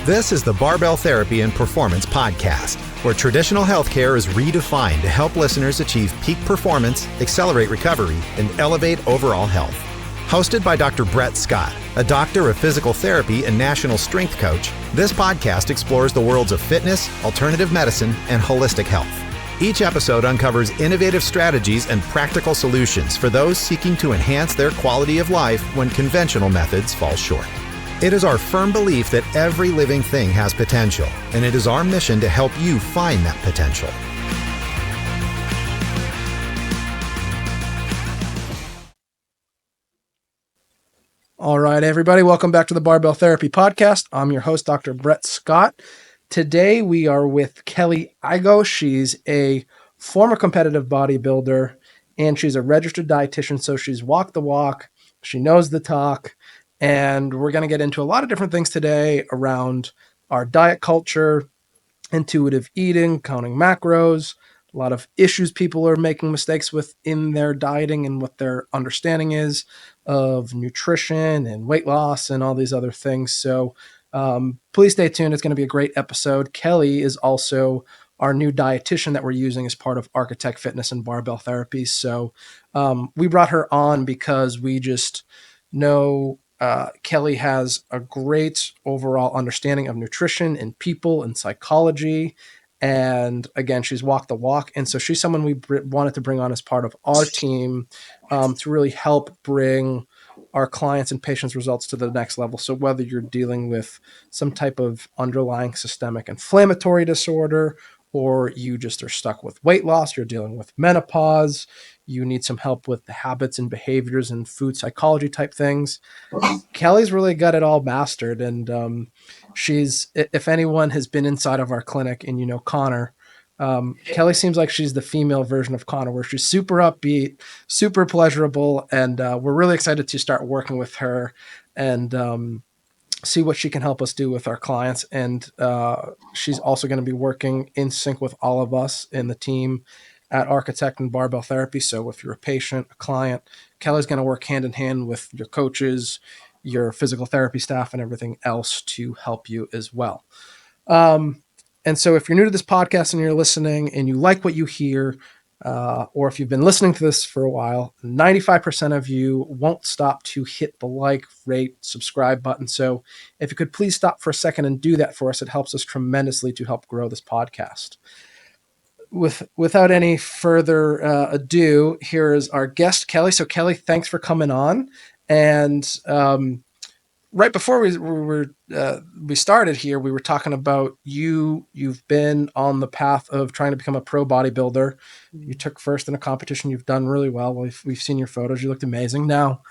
This is the Barbell Therapy and Performance Podcast, where traditional healthcare is redefined to help listeners achieve peak performance, accelerate recovery, and elevate overall health. Hosted by Dr. Brett Scott, a doctor of physical therapy and national strength coach, this podcast explores the worlds of fitness, alternative medicine, and holistic health. Each episode uncovers innovative strategies and practical solutions for those seeking to enhance their quality of life when conventional methods fall short. It is our firm belief that every living thing has potential, and it is our mission to help you find that potential. All right, everybody, welcome back to the Barbell Therapy Podcast. I'm your host, Dr. Brett Scott. Today, we are with Kelly Igo. She's a former competitive bodybuilder, and she's a registered dietitian, so she's walked the walk, she knows the talk, and we're going to get into a lot of different things today around our diet culture, intuitive eating, counting macros, a lot of issues people are making mistakes with in their dieting and what their understanding is of nutrition and weight loss and all these other things. So please stay tuned. It's going to be a great episode. Kelly is also our new dietitian that we're using as part of Architect Fitness and Barbell Therapy. So we brought her on because we just know Kelly has a great overall understanding of nutrition and people and psychology. And again, she's walked the walk. And so she's someone we wanted to bring on as part of our team to really help bring our clients and patients' results to the next level. So whether you're dealing with some type of underlying systemic inflammatory disorder, or you just are stuck with weight loss, you're dealing with menopause, you need some help with the habits and behaviors and food psychology type things, Kelly's really got it all mastered. And she's, if anyone has been inside of our clinic and you know Connor, Kelly seems like she's the female version of Connor, where she's super upbeat, super pleasurable, and we're really excited to start working with her and see what she can help us do with our clients. And she's also going to be working in sync with all of us in the team at Architect and Barbell Therapy. So if you're a patient, a client, Kelly's going to work hand in hand with your coaches, your physical therapy staff, and everything else to help you as well. And so if you're new to this podcast and you're listening and you like what you hear, or if you've been listening to this for a while, 95% of you won't stop to hit the like, rate, subscribe button. So if you could please stop for a second and do that for us, it helps us tremendously to help grow this podcast. Without any further ado, here is our guest, Kelly. So Kelly, thanks for coming on. And right before we started here, we were talking about you've been on the path of trying to become a pro bodybuilder. You took first in a competition. You've done really well. We've seen your photos. You looked amazing. Now,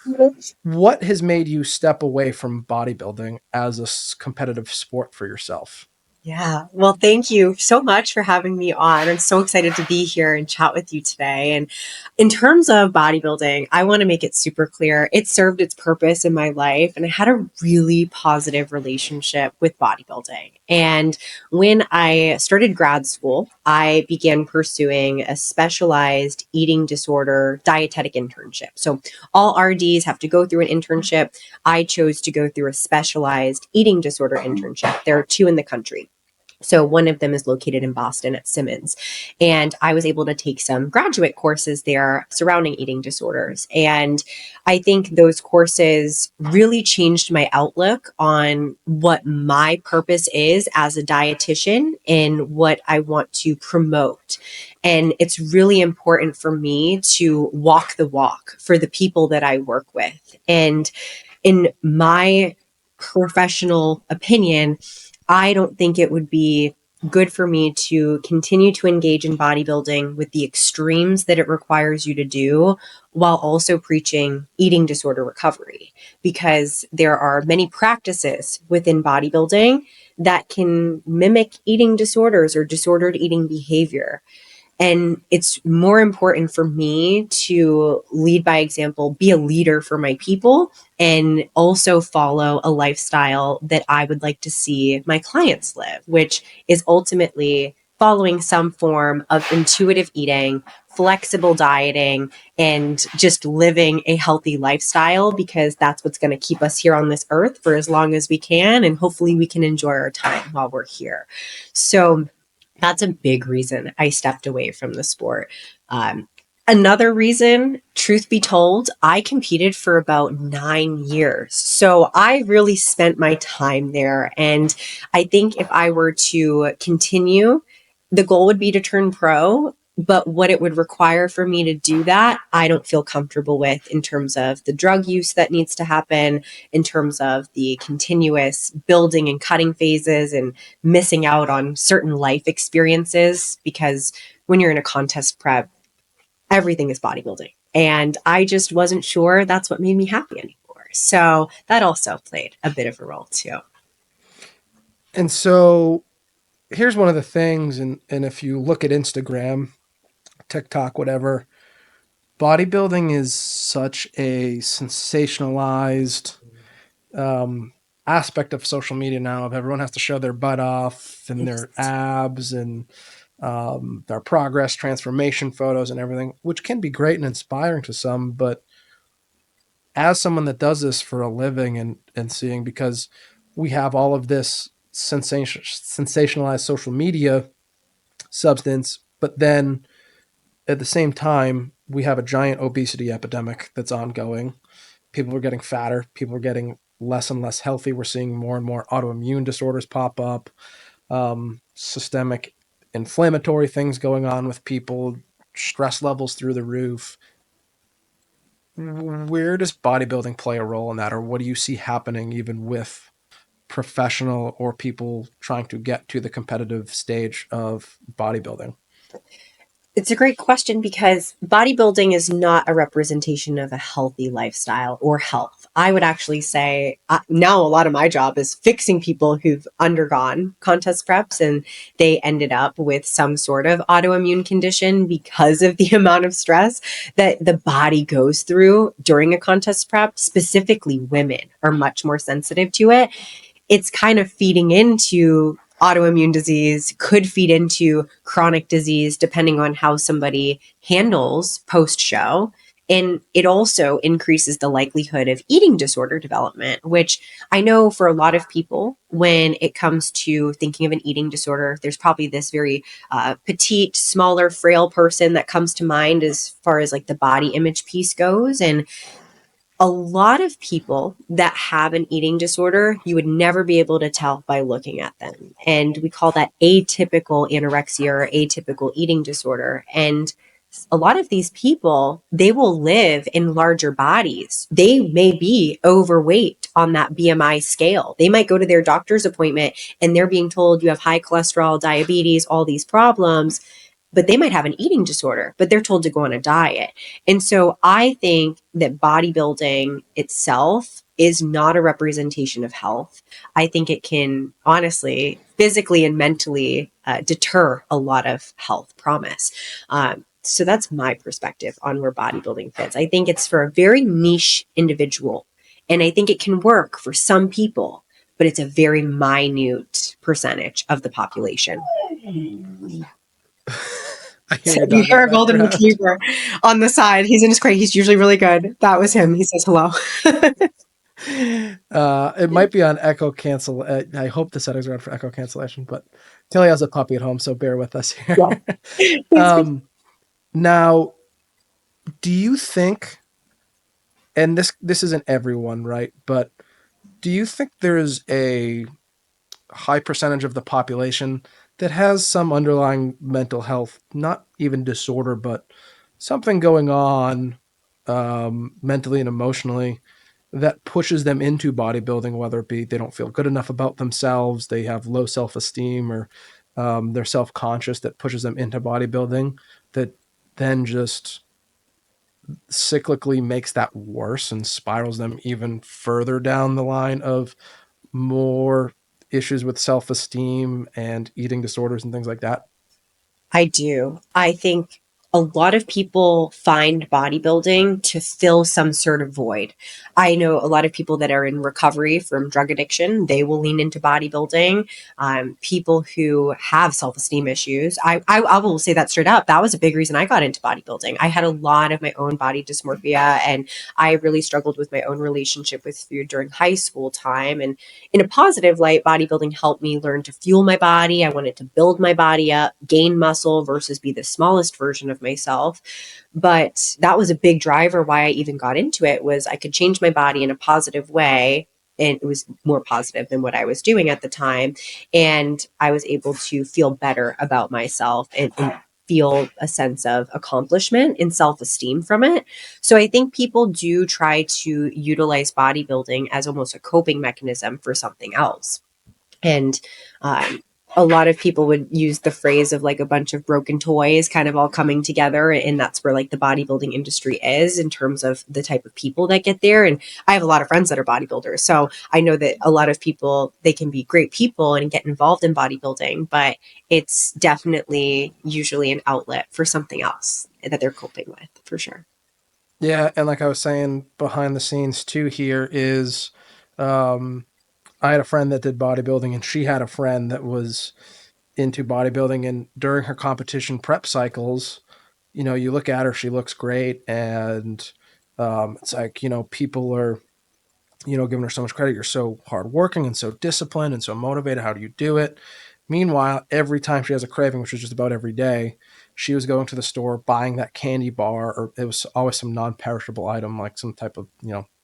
what has made you step away from bodybuilding as a competitive sport for yourself? Yeah. Well, thank you so much for having me on. I'm so excited to be here and chat with you today. And in terms of bodybuilding, I want to make it super clear. It served its purpose in my life, and I had a really positive relationship with bodybuilding. And when I started grad school, I began pursuing a specialized eating disorder dietetic internship. So all RDs have to go through an internship. I chose to go through a specialized eating disorder internship. There are 2 in the country. So one of them is located in Boston at Simmons. And I was able to take some graduate courses there surrounding eating disorders. And I think those courses really changed my outlook on what my purpose is as a dietitian and what I want to promote. And it's really important for me to walk the walk for the people that I work with. And in my professional opinion, I don't think it would be good for me to continue to engage in bodybuilding with the extremes that it requires you to do while also preaching eating disorder recovery, because there are many practices within bodybuilding that can mimic eating disorders or disordered eating behavior. And it's more important for me to lead by example, be a leader for my people, and also follow a lifestyle that I would like to see my clients live, which is ultimately following some form of intuitive eating, flexible dieting, and just living a healthy lifestyle, because that's what's going to keep us here on this earth for as long as we can. And hopefully we can enjoy our time while we're here. So that's a big reason I stepped away from the sport. Another reason, truth be told, I competed for about 9 years. So I really spent my time there. And I think if I were to continue, the goal would be to turn pro. But what it would require for me to do that, I don't feel comfortable with, in terms of the drug use that needs to happen, in terms of the continuous building and cutting phases, and missing out on certain life experiences. Because when you're in a contest prep, everything is bodybuilding. And I just wasn't sure that's what made me happy anymore. So that also played a bit of a role too. And so here's one of the things, and if you look at Instagram, TikTok, whatever, bodybuilding is such a sensationalized aspect of social media now. Of everyone has to show their butt off and their abs and their progress, transformation photos and everything, which can be great and inspiring to some. But as someone that does this for a living and seeing, because we have all of this sensationalized social media substance, but then at the same time, we have a giant obesity epidemic that's ongoing. People are getting fatter. People are getting less and less healthy. We're seeing more and more autoimmune disorders pop up, systemic inflammatory things going on with people, stress levels through the roof. Where does bodybuilding play a role in that? Or what do you see happening even with professional or people trying to get to the competitive stage of bodybuilding? It's a great question, because bodybuilding is not a representation of a healthy lifestyle or health. I would actually say now a lot of my job is fixing people who've undergone contest preps and they ended up with some sort of autoimmune condition because of the amount of stress that the body goes through during a contest prep. Specifically, women are much more sensitive to it. It's kind of feeding into autoimmune disease, could feed into chronic disease, depending on how somebody handles post show. And it also increases the likelihood of eating disorder development, which I know for a lot of people, when it comes to thinking of an eating disorder, there's probably this very petite, smaller, frail person that comes to mind as far as like the body image piece goes. And a lot of people that have an eating disorder, you would never be able to tell by looking at them. And we call that atypical anorexia or atypical eating disorder. And a lot of these people, they will live in larger bodies. They may be overweight on that BMI scale. They might go to their doctor's appointment and they're being told you have high cholesterol, diabetes, all these problems, but they might have an eating disorder, but they're told to go on a diet. And so I think that bodybuilding itself is not a representation of health. I think it can honestly, physically and mentally deter a lot of health promise. So that's my perspective on where bodybuilding fits. I think it's for a very niche individual, and I think it can work for some people, but it's a very minute percentage of the population. I hear You hear a golden background. retriever on the side. He's in his crate. He's usually really good. That was him. He says hello. It might be on echo cancel. I hope the settings are on for echo cancellation, but Kelly has a puppy at home, so bear with us here. Yeah. Now, do you think, and this isn't everyone, right? But do you think there is a high percentage of the population that has some underlying mental health, not even disorder, but something going on mentally and emotionally that pushes them into bodybuilding, whether it be they don't feel good enough about themselves, they have low self-esteem, or they're self-conscious, that pushes them into bodybuilding, that then just cyclically makes that worse and spirals them even further down the line of more issues with self-esteem and eating disorders and things like that? I do. I think a lot of people find bodybuilding to fill some sort of void. I know a lot of people that are in recovery from drug addiction, they will lean into bodybuilding. People who have self-esteem issues, I will say that straight up. That was a big reason I got into bodybuilding. I had a lot of my own body dysmorphia, and I really struggled with my own relationship with food during high school time. And in a positive light, bodybuilding helped me learn to fuel my body. I wanted to build my body up, gain muscle versus be the smallest version of myself. But that was a big driver why I even got into it, was I could change my body in a positive way, and it was more positive than what I was doing at the time. And I was able to feel better about myself and feel a sense of accomplishment and self-esteem from it. So I think people do try to utilize bodybuilding as almost a coping mechanism for something else. And um, a lot of people would use the phrase of like a bunch of broken toys kind of all coming together. And that's where like the bodybuilding industry is in terms of the type of people that get there. And I have a lot of friends that are bodybuilders. So I know that a lot of people, they can be great people and get involved in bodybuilding, but it's definitely usually an outlet for something else that they're coping with, for sure. Yeah, and like I was saying, behind the scenes too here is, um, I had a friend that did bodybuilding, and she had a friend that was into bodybuilding. And during her competition prep cycles, you look at her, she looks great, and it's like people are giving her so much credit. You're so hardworking and so disciplined and so motivated. How do you do it? Meanwhile, every time she has a craving, which is just about every day, she was going to the store, buying that candy bar, or it was always some non-perishable item, like some type of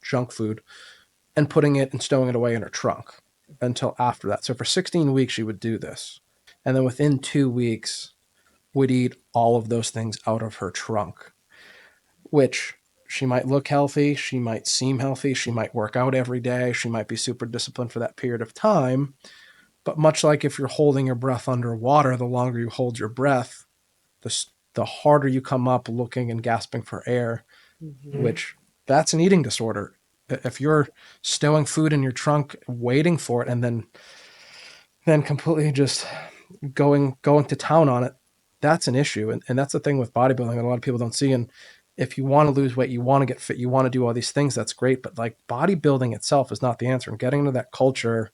junk food, and putting it and stowing it away in her trunk until after that. So for 16 weeks, she would do this, and then within 2 weeks, would eat all of those things out of her trunk, which she might look healthy, she might seem healthy, she might work out every day, she might be super disciplined for that period of time. But much like if you're holding your breath underwater, the longer you hold your breath, the harder you come up looking and gasping for air, Mm-hmm. which that's an eating disorder. If you're stowing food in your trunk, waiting for it, and then completely just going to town on it, that's an issue. And that's the thing with bodybuilding that a lot of people don't see. And if you want to lose weight, you want to get fit, you want to do all these things, that's great. But like bodybuilding itself is not the answer. And getting into that culture,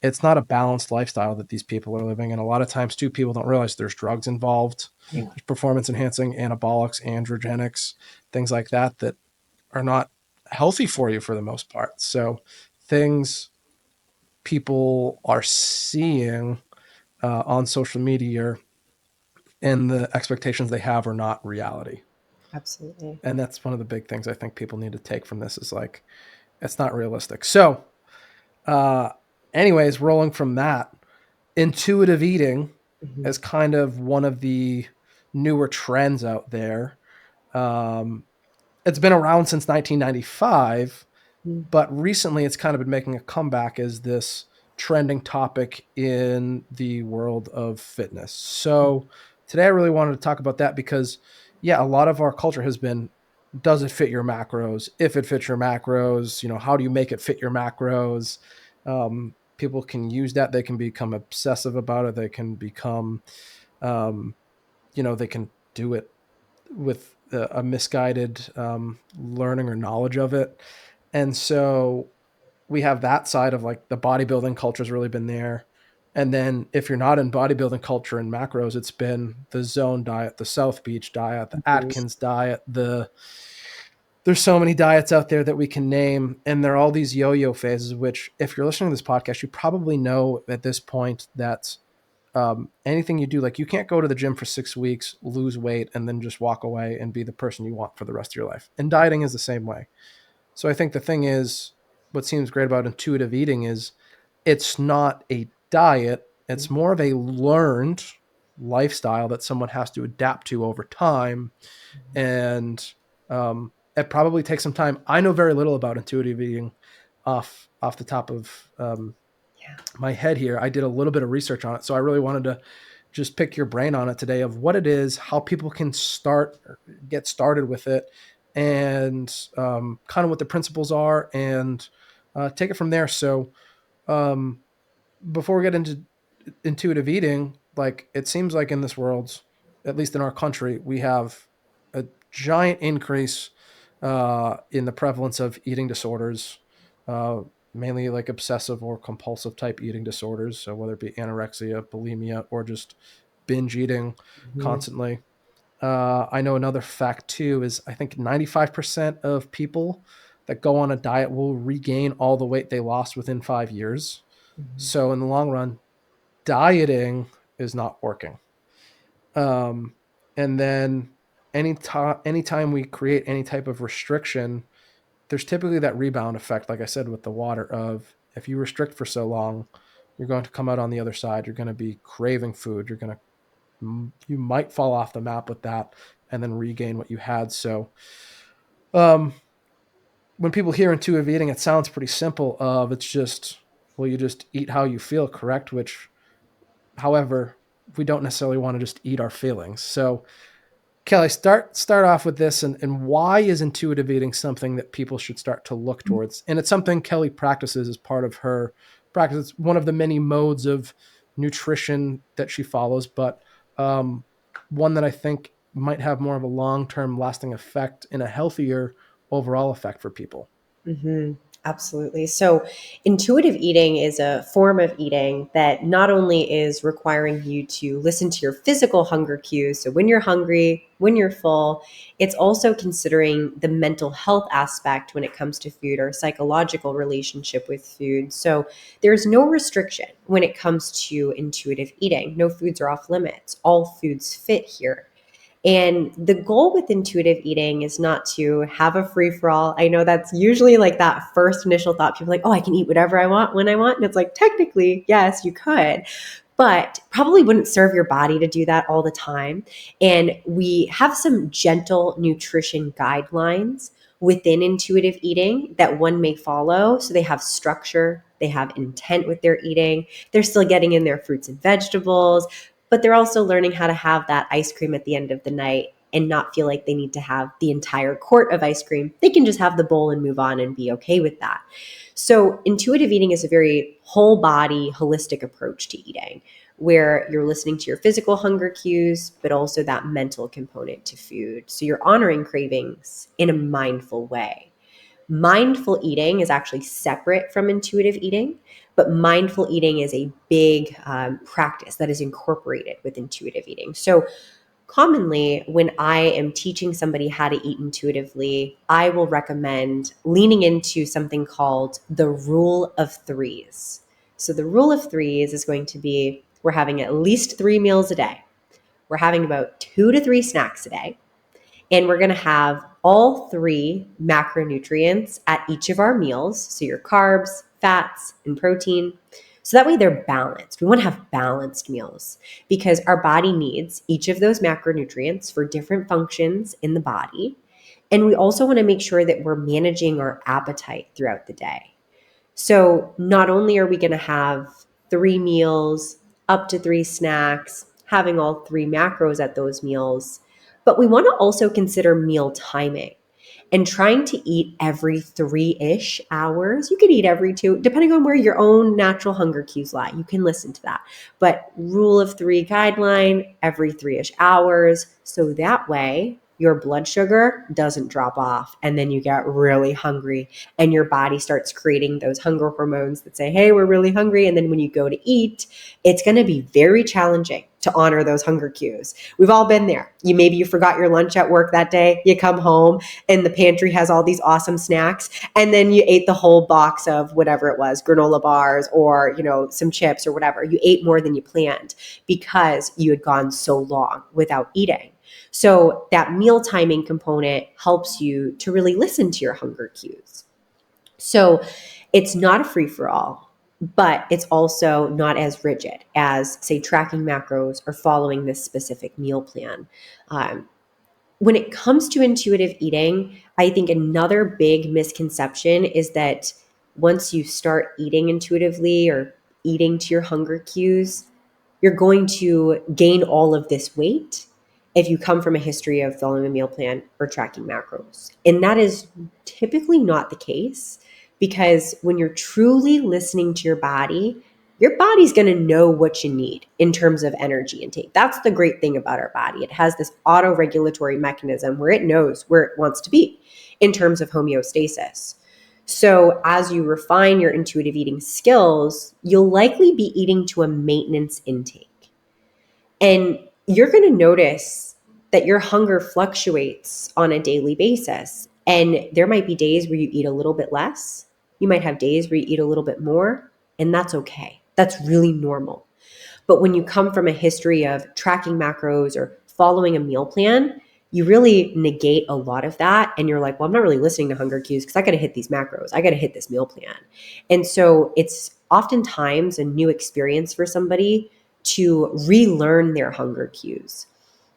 it's not a balanced lifestyle that these people are living. And a lot of times too, people don't realize there's drugs involved. Yeah. There's performance enhancing, anabolics, androgenics, things like that that are not healthy for you for the most part. So things people are seeing on social media and the expectations they have are not reality. Absolutely. And that's one of the big things I think people need to take from this is like, it's not realistic. So, uh, anyways, rolling from that, intuitive eating Mm-hmm. is kind of one of the newer trends out there. Um, it's been around since 1995, but recently it's kind of been making a comeback as this trending topic in the world of fitness. So today I really wanted to talk about that because, yeah, a lot of our culture has been, does it fit your macros? If it fits your macros, how do you make it fit your macros? People can use that. They can become obsessive about it. They can become, um, they can do it with a misguided learning or knowledge of it. And so we have that side of like the bodybuilding culture has really been there. And then if you're not in bodybuilding culture and macros, it's been the zone diet, the South Beach diet, the Mm-hmm. Atkins diet, there's so many diets out there that we can name. And there are all these yo-yo phases, which if you're listening to this podcast, you probably know at this point that anything you do, like you can't go to the gym for 6 weeks, lose weight, and then just walk away and be the person you want for the rest of your life. And dieting is the same way. So I think the thing is, what seems great about intuitive eating is it's not a diet, it's more of a learned lifestyle that someone has to adapt to over time. And it probably takes some time. I know very little about intuitive eating off the top of Yeah. my head here. I did a little bit of research on it. So I really wanted to just pick your brain on it today of what it is, how people can get started with it, and kind of what the principles are, and take it from there. So um, before we get into intuitive eating, like it seems like in this world, at least in our country, we have a giant increase in the prevalence of eating disorders, uh, mainly like obsessive or compulsive type eating disorders. So whether it be anorexia, bulimia, or just binge eating Mhm. constantly. I know another fact too is I think 95% of people that go on a diet will regain all the weight they lost within 5 years. Mhm. So in the long run, dieting is not working. Um, and then anytime we create any type of restriction, there's typically that rebound effect, like I said, with the water of if you restrict for so long, you're going to come out on the other side. You're going to be craving food. You might fall off the map with that and then regain what you had. So, um, when people hear intuitive eating, it sounds pretty simple. It's just, well, you just eat how you feel, correct? Which, however, we don't necessarily want to just eat our feelings. So, Kelly, start off with this, and why is intuitive eating something that people should start to look towards? And it's something Kelly practices as part of her practice. It's one of the many modes of nutrition that she follows, but um, one that I think might have more of a long-term lasting effect and a healthier overall effect for people. Hmm. Absolutely. So, intuitive eating is a form of eating that not only is requiring you to listen to your physical hunger cues, so when you're hungry, when you're full, it's also considering the mental health aspect when it comes to food or psychological relationship with food. So, there's no restriction when it comes to intuitive eating. No foods are off limits. All foods fit here. And the goal with intuitive eating is not to have a free for all. I know that's usually like that first initial thought. People are like, oh, I can eat whatever I want when I want. And it's like, technically, yes, you could, but probably wouldn't serve your body to do that all the time. And we have some gentle nutrition guidelines within intuitive eating that one may follow. So they have structure, they have intent with their eating. They're still getting in their fruits and vegetables, but they're also learning how to have that ice cream at the end of the night and not feel like they need to have the entire quart of ice cream. They can just have the bowl and move on and be okay with that. So, intuitive eating is a very whole body, holistic approach to eating where you're listening to your physical hunger cues, but also that mental component to food. So, you're honoring cravings in a mindful way. Mindful eating is actually separate from intuitive eating, but mindful eating is a big practice that is incorporated with intuitive eating. So, commonly, when I am teaching somebody how to eat intuitively, I will recommend leaning into something called the rule of threes. So, the rule of threes is going to be we're having at least 3 meals a day, we're having about 2 to 3 snacks a day, and we're going to have all three macronutrients at each of our meals. So your carbs, fats, and protein. So that way they're balanced. We want to have balanced meals because our body needs each of those macronutrients for different functions in the body. And we also want to make sure that we're managing our appetite throughout the day. So not only are we going to have 3 meals, up to 3 snacks, having all 3 macros at those meals, but we want to also consider meal timing and trying to eat every 3-ish hours. You could eat every 2, depending on where your own natural hunger cues lie. You can listen to that. But rule of 3 guideline, every 3-ish hours. So that way your blood sugar doesn't drop off and then you get really hungry and your body starts creating those hunger hormones that say, hey, we're really hungry. And then when you go to eat, it's going to be very challenging to honor those hunger cues. We've all been there. Maybe you forgot your lunch at work that day. You come home and the pantry has all these awesome snacks, and then you ate the whole box of whatever it was, granola bars or, some chips or whatever. You ate more than you planned because you had gone so long without eating. So that meal timing component helps you to really listen to your hunger cues. So it's not a free for all, but it's also not as rigid as, say, tracking macros or following this specific meal plan. When it comes to intuitive eating, I think another big misconception is that once you start eating intuitively or eating to your hunger cues, you're going to gain all of this weight if you come from a history of following a meal plan or tracking macros. And that is typically not the case because when you're truly listening to your body, your body's going to know what you need in terms of energy intake. That's the great thing about our body. It has this auto-regulatory mechanism where it knows where it wants to be in terms of homeostasis. So as you refine your intuitive eating skills, you'll likely be eating to a maintenance intake. And you're going to notice that your hunger fluctuates on a daily basis. And there might be days where you eat a little bit less. You might have days where you eat a little bit more, and that's okay. That's really normal. But when you come from a history of tracking macros or following a meal plan, you really negate a lot of that. And you're like, well, I'm not really listening to hunger cues because I got to hit these macros. I got to hit this meal plan. And so it's oftentimes a new experience for somebody to relearn their hunger cues.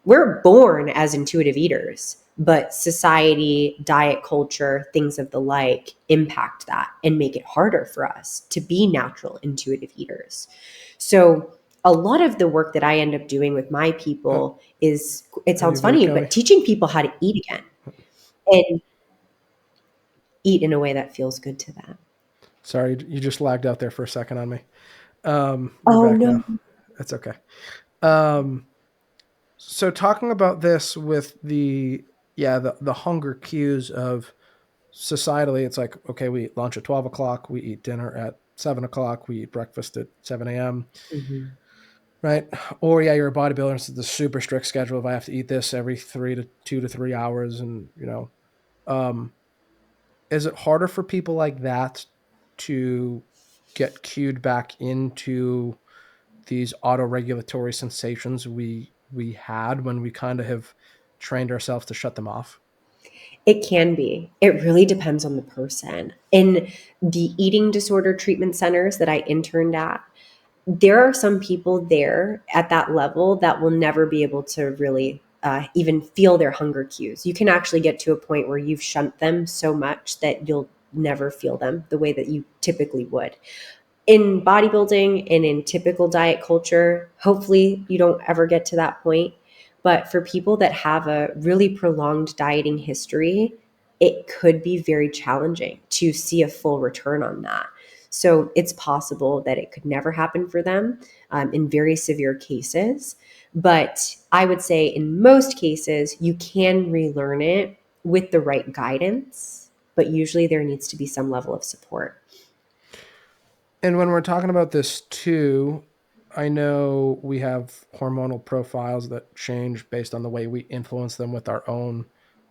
We're born as intuitive eaters, but society, diet culture, things of the like impact that and make it harder for us to be natural intuitive eaters. So a lot of the work that I end up doing with my people is, it sounds funny, but teaching people how to eat again and eat in a way that feels good to them. Sorry, you just lagged out there for a second on me. You're Oh, back no. now. That's okay. So talking about this with the hunger cues of societally, it's like, okay, we eat lunch at 12 o'clock, we eat dinner at 7 o'clock, we eat breakfast at 7 a.m. Mm-hmm. Right? Or you're a bodybuilder, and it's the super strict schedule. If I have to eat this every 2 to 3 hours, and is it harder for people like that to get cued back into these auto-regulatory sensations we had when we kind of have trained ourselves to shut them off? It can be. It really depends on the person. In the eating disorder treatment centers that I interned at, there are some people there at that level that will never be able to really even feel their hunger cues. You can actually get to a point where you've shunt them so much that you'll never feel them the way that you typically would. In bodybuilding and in typical diet culture, hopefully you don't ever get to that point. But for people that have a really prolonged dieting history, it could be very challenging to see a full return on that. So it's possible that it could never happen for them in very severe cases. But I would say in most cases, you can relearn it with the right guidance, but usually there needs to be some level of support. And when we're talking about this too, I know we have hormonal profiles that change based on the way we influence them with our own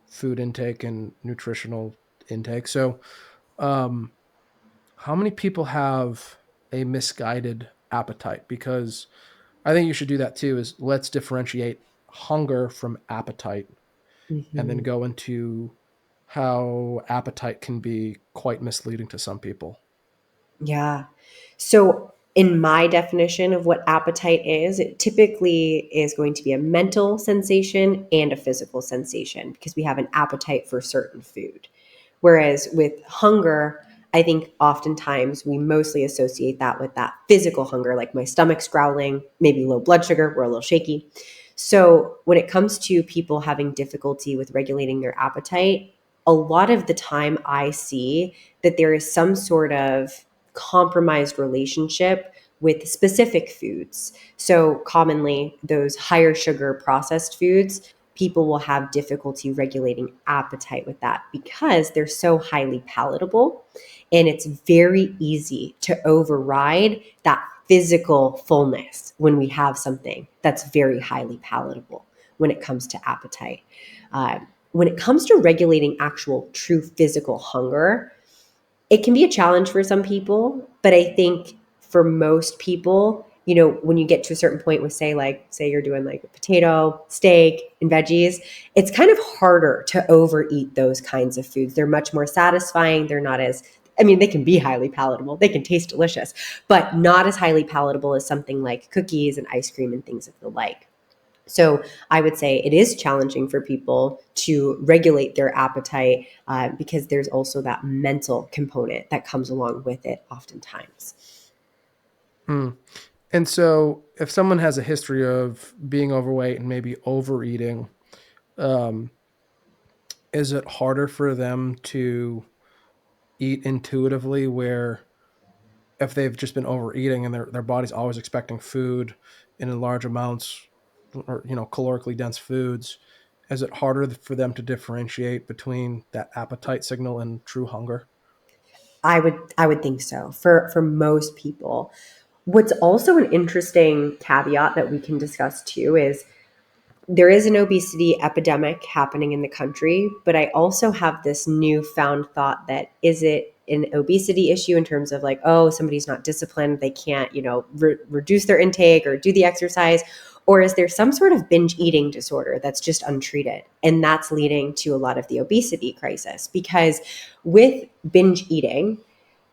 food intake and nutritional intake. So, how many people have a misguided appetite? Because I think you should do that too, is let's differentiate hunger from appetite and then Mm-hmm. go into how appetite can be quite misleading to some people. Yeah. So, in my definition of what appetite is, it typically is going to be a mental sensation and a physical sensation because we have an appetite for certain food. Whereas with hunger, I think oftentimes we mostly associate that with that physical hunger, like my stomach's growling, maybe low blood sugar, we're a little shaky. So when it comes to people having difficulty with regulating their appetite, a lot of the time I see that there is some sort of compromised relationship with specific foods. So commonly those higher sugar processed foods, people will have difficulty regulating appetite with that because they're so highly palatable. And it's very easy to override that physical fullness when we have something that's very highly palatable when it comes to appetite. When it comes to regulating actual true physical hunger, it can be a challenge for some people, but I think for most people, when you get to a certain point with say you're doing like a potato, steak, and veggies, it's kind of harder to overeat those kinds of foods. They're much more satisfying. They're not as, I mean, they can be highly palatable. They can taste delicious, but not as highly palatable as something like cookies and ice cream and things of the like. So I would say it is challenging for people to regulate their appetite because there's also that mental component that comes along with it oftentimes. Hmm. And so if someone has a history of being overweight and maybe overeating, um, is it harder for them to eat intuitively where if they've just been overeating and their body's always expecting food in large amounts, or calorically dense foods, is it harder for them to differentiate between that appetite signal and true hunger? I would think so for most people. What's also an interesting caveat that we can discuss too is there is an obesity epidemic happening in the country, but I also have this newfound thought that is it an obesity issue in terms of like, oh, somebody's not disciplined, they can't, reduce their intake or do the exercise, or is there some sort of binge eating disorder that's just untreated? And that's leading to a lot of the obesity crisis because with binge eating,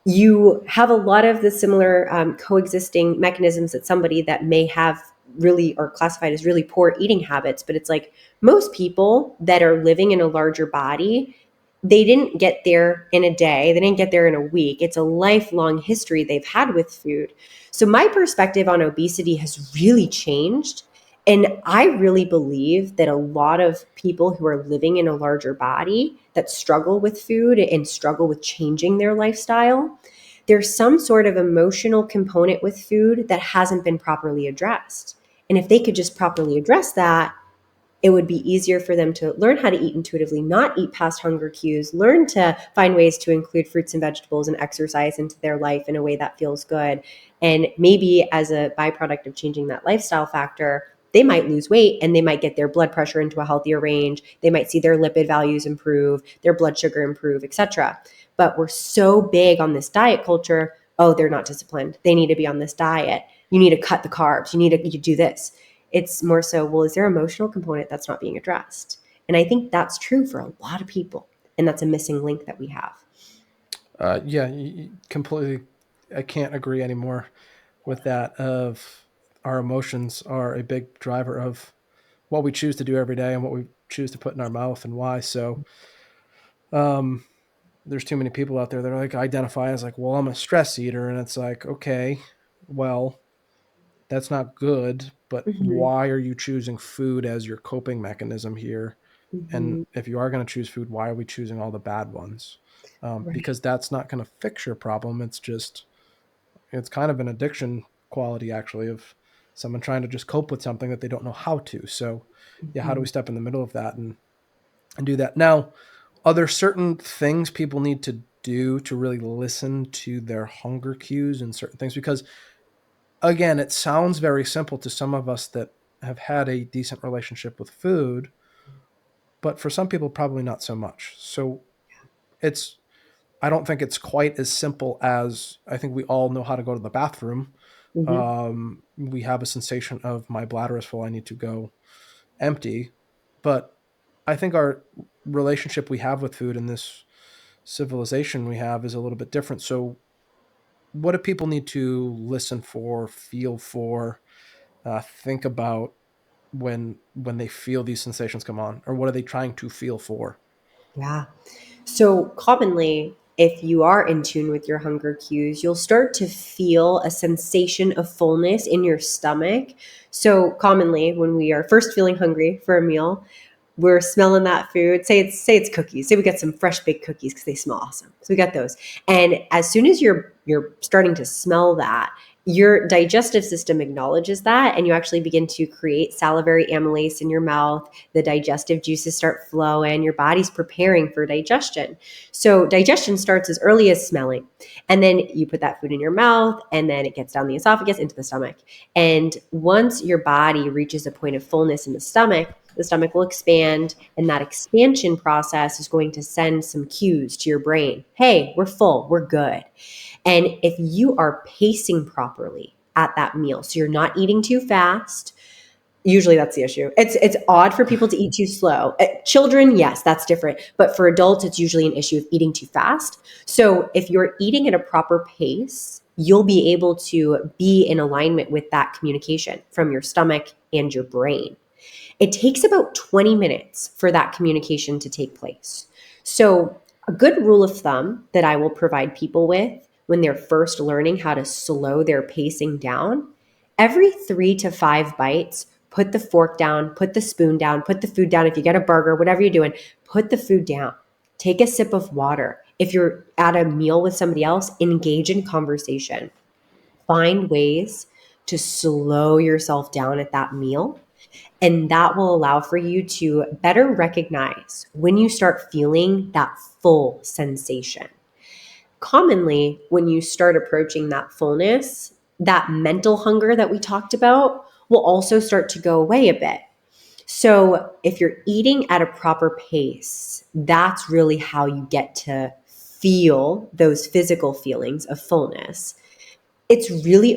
you have a lot of the similar coexisting mechanisms that somebody that may have really or classified as really poor eating habits. But it's like most people that are living in a larger body, they didn't get there in a day, they didn't get there in a week. It's a lifelong history they've had with food. So my perspective on obesity has really changed. And I really believe that a lot of people who are living in a larger body that struggle with food and struggle with changing their lifestyle, there's some sort of emotional component with food that hasn't been properly addressed. And if they could just properly address that, it would be easier for them to learn how to eat intuitively, not eat past hunger cues, learn to find ways to include fruits and vegetables and exercise into their life in a way that feels good. And maybe as a byproduct of changing that lifestyle factor, they might lose weight and they might get their blood pressure into a healthier range. They might see their lipid values improve, their blood sugar improve, etc. But we're so big on this diet culture. Oh, they're not disciplined. They need to be on this diet. You need to cut the carbs. You need to do this. It's more so, well, is there an emotional component that's not being addressed? And I think that's true for a lot of people. And that's a missing link that we have. Yeah, completely. I can't agree anymore with that. Of our emotions are a big driver of what we choose to do every day and what we choose to put in our mouth and why. So, um, there's too many people out there that are like identify as like, well, I'm a stress eater, and it's like, okay, well, that's not good. But Mm-hmm. why are you choosing food as your coping mechanism here? And Mm-hmm. if you are going to choose food, why are we choosing all the bad ones? Right. Because that's not going to fix your problem. It's kind of an addiction quality, actually, of someone trying to just cope with something that they don't know how to. So, yeah, how do Mm-hmm. we step in the middle of that and do that? Now, are there certain things people need to do to really listen to their hunger cues and certain things? Because, again, it sounds very simple to some of us that have had a decent relationship with food, but for some people, probably not so much. So, it's I don't think it's quite as simple as I think we all know how to go to the bathroom. Mm-hmm. We have a sensation of my bladder is full, I need to go empty. But I think our relationship we have with food in this civilization we have is a little bit different. So, what do people need to listen for, feel for, think about when they feel these sensations come on, or what are they trying to feel for? Yeah. So commonly, if you are in tune with your hunger cues, you'll start to feel a sensation of fullness in your stomach. So commonly, when we are first feeling hungry for a meal, we're smelling that food. Say it's cookies. Say we got some fresh baked cookies because they smell awesome. So we got those. And as soon as you're starting to smell that, your digestive system acknowledges that, and you actually begin to create salivary amylase in your mouth. The digestive juices start flowing. Your body's preparing for digestion. So digestion starts as early as smelling, and then you put that food in your mouth, and then it gets down the esophagus into the stomach. And once your body reaches a point of fullness in the stomach will expand, and that expansion process is going to send some cues to your brain. Hey, we're full, we're good. And if you are pacing properly at that meal, so you're not eating too fast, usually that's the issue. It's odd for people to eat too slow. Children, yes, that's different. But for adults, it's usually an issue of eating too fast. So if you're eating at a proper pace, you'll be able to be in alignment with that communication from your stomach and your brain. It takes about 20 minutes for that communication to take place. So, a good rule of thumb that I will provide people with when they're first learning how to slow their pacing down, every 3 to 5 bites, put the fork down, put the spoon down, put the food down. If you get a burger, whatever you're doing, put the food down. Take a sip of water If you're at a meal with somebody else, engage in conversation. Find ways to slow yourself down at that meal. And that will allow for you to better recognize when you start feeling that full sensation. Commonly, when you start approaching that fullness, that mental hunger that we talked about will also start to go away a bit. So, if you're eating at a proper pace, that's really how you get to feel those physical feelings of fullness. It's really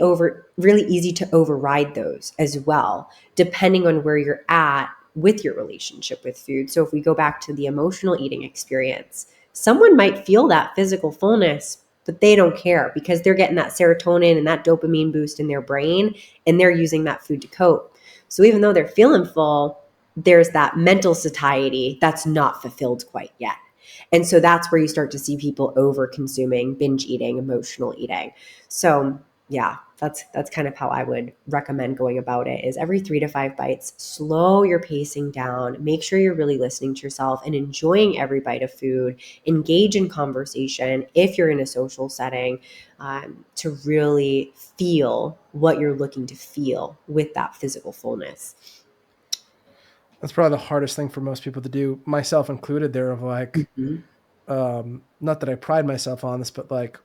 easy to override those as well, depending on where you're at with your relationship with food. So if we go back to the emotional eating experience, someone might feel that physical fullness, but they don't care because they're getting that serotonin and that dopamine boost in their brain, and they're using that food to cope. So even though they're feeling full, there's that mental satiety that's not fulfilled quite yet. And so that's where you start to see people over consuming, binge eating, emotional eating. So yeah, that's kind of how I would recommend going about it, is every 3 to 5 bites, slow your pacing down, make sure you're really listening to yourself and enjoying every bite of food, engage in conversation if you're in a social setting, to really feel what you're looking to feel with that physical fullness. That's probably the hardest thing for most people to do, myself included, there, of like, Mm-hmm. not that I pride myself on this, but like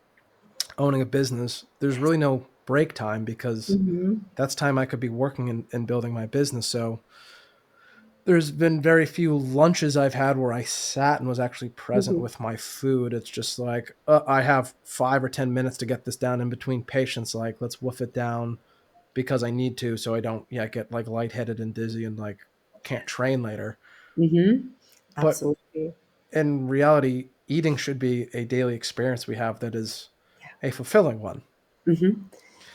owning a business, there's really no break time because Mm-hmm. that's time I could be working and building my business. So there's been very few lunches I've had where I sat and was actually present Mm-hmm. with my food. It's just like, I have 5 or 10 minutes to get this down in between patients. Like, let's woof it down because I need to, so I don't, get like lightheaded and dizzy and like can't train later. Mm-hmm. But Absolutely. in reality, eating should be a daily experience we have that is a fulfilling one. Mm-hmm.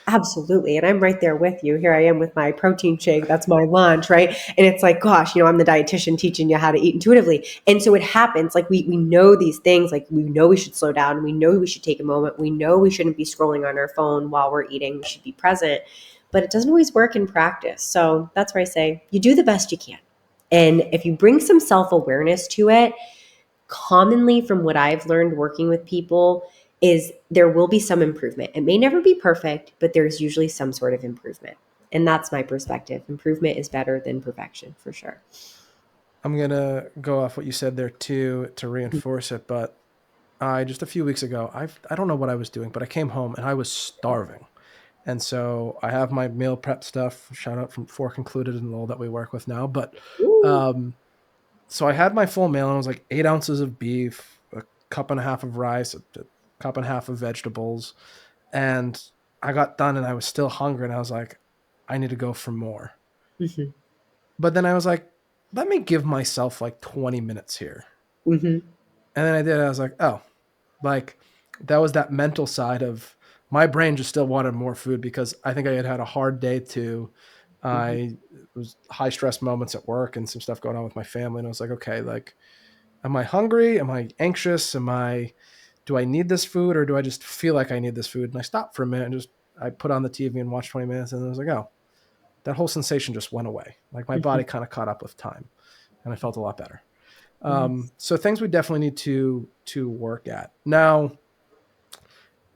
Absolutely. And I'm right there with you. Here I am with my protein shake. That's my lunch, right? And it's like, gosh, I'm the dietitian teaching you how to eat intuitively. And so it happens, like we know these things, like we know we should slow down. We know we should take a moment. We know we shouldn't be scrolling on our phone while we're eating. We should be present. But it doesn't always work in practice. So that's where I say you do the best you can. And if you bring some self-awareness to it, commonly from what I've learned working with people, is there will be some improvement. It may never be perfect, but there's usually some sort of improvement. And that's my perspective. Improvement is better than perfection for sure. I'm going to go off what you said there too to reinforce it. But I just a few weeks ago, I don't know what I was doing, but I came home and I was starving. And so I have my meal prep stuff, shout out from Fork Included and all that we work with now. But Ooh. so I had my full meal and it was like 8 ounces of beef, a cup and a half of rice, a cup and a half of vegetables. And I got done and I was still hungry and I was like, I need to go for more. Mm-hmm. But then I was like, let me give myself like 20 minutes here. Mm-hmm. And then I did. I was like, oh, like that was that mental side of my brain just still wanted more food because I think I had had a hard day too. Mm-hmm. I it was high stress moments at work and some stuff going on with my family. And I was like, okay, like, am I hungry? Am I anxious? Do I need this food or do I just feel like I need this food? And I stopped for a minute and I put on the TV and watched 20 minutes and I was like, oh, that whole sensation just went away. Like my body kind of caught up with time and I felt a lot better. Nice. So things we definitely need to work at. Now,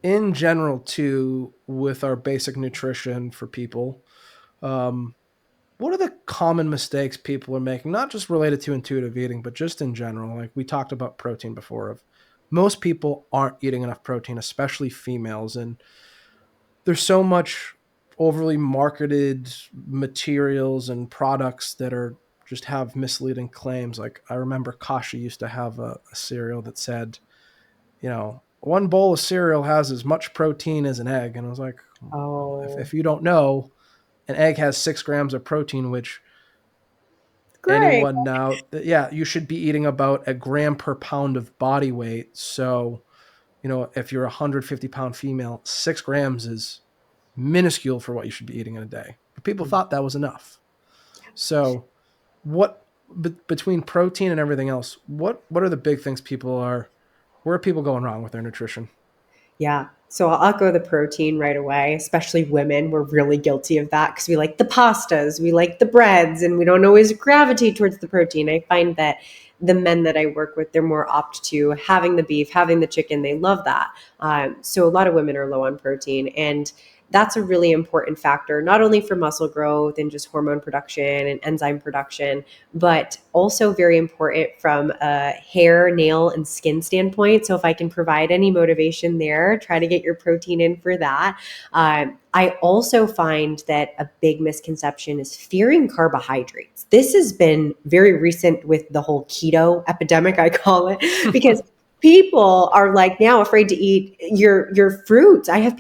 in general, too, with our basic nutrition for people, um, what are the common mistakes people are making? Not just related to intuitive eating, but just in general. Like we talked about protein before. Of most people aren't eating enough protein, especially females, and there's so much overly marketed materials and products that are just have misleading claims. Like I remember Kasha used to have a cereal that said, one bowl of cereal has as much protein as an egg. And I was like, well, Oh, if you don't know, an egg has 6 grams of protein, which great. anyone now, yeah, you should be eating about a gram per pound of body weight. So, if you're a 150-pound female, 6 grams is minuscule for what you should be eating in a day. But people thought that was enough. So, what between protein and everything else, what are the big things where are people going wrong with their nutrition? Yeah. So I'll echo the protein right away, especially women. We're really guilty of that because we like the pastas, we like the breads, and we don't always gravitate towards the protein. I find that the men that I work with, they're more opt to having the beef, having the chicken. They love that. So a lot of women are low on protein, and that's a really important factor, not only for muscle growth and just hormone production and enzyme production, but also very important from a hair, nail, and skin standpoint. So if I can provide any motivation there, try to get your protein in for that. I also find that a big misconception is fearing carbohydrates. This has been very recent with the whole keto epidemic, I call it, because people are like now afraid to eat your fruits. I have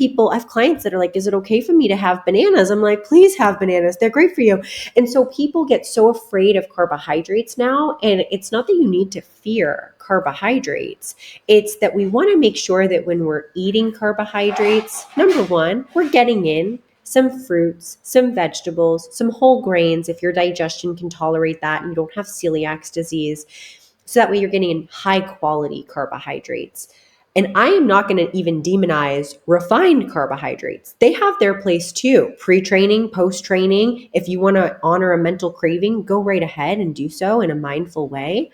clients that are like, is it okay for me to have bananas? I'm like, please have bananas. They're great for you. And so people get so afraid of carbohydrates now. And it's not that you need to fear carbohydrates. It's that we want to make sure that when we're eating carbohydrates, number one, we're getting in some fruits, some vegetables, some whole grains, if your digestion can tolerate that and you don't have celiac disease. So that way you're getting in high quality carbohydrates. And I am not going to even demonize refined carbohydrates. They have their place too. Pre-training, post-training. If you want to honor a mental craving, go right ahead and do so in a mindful way.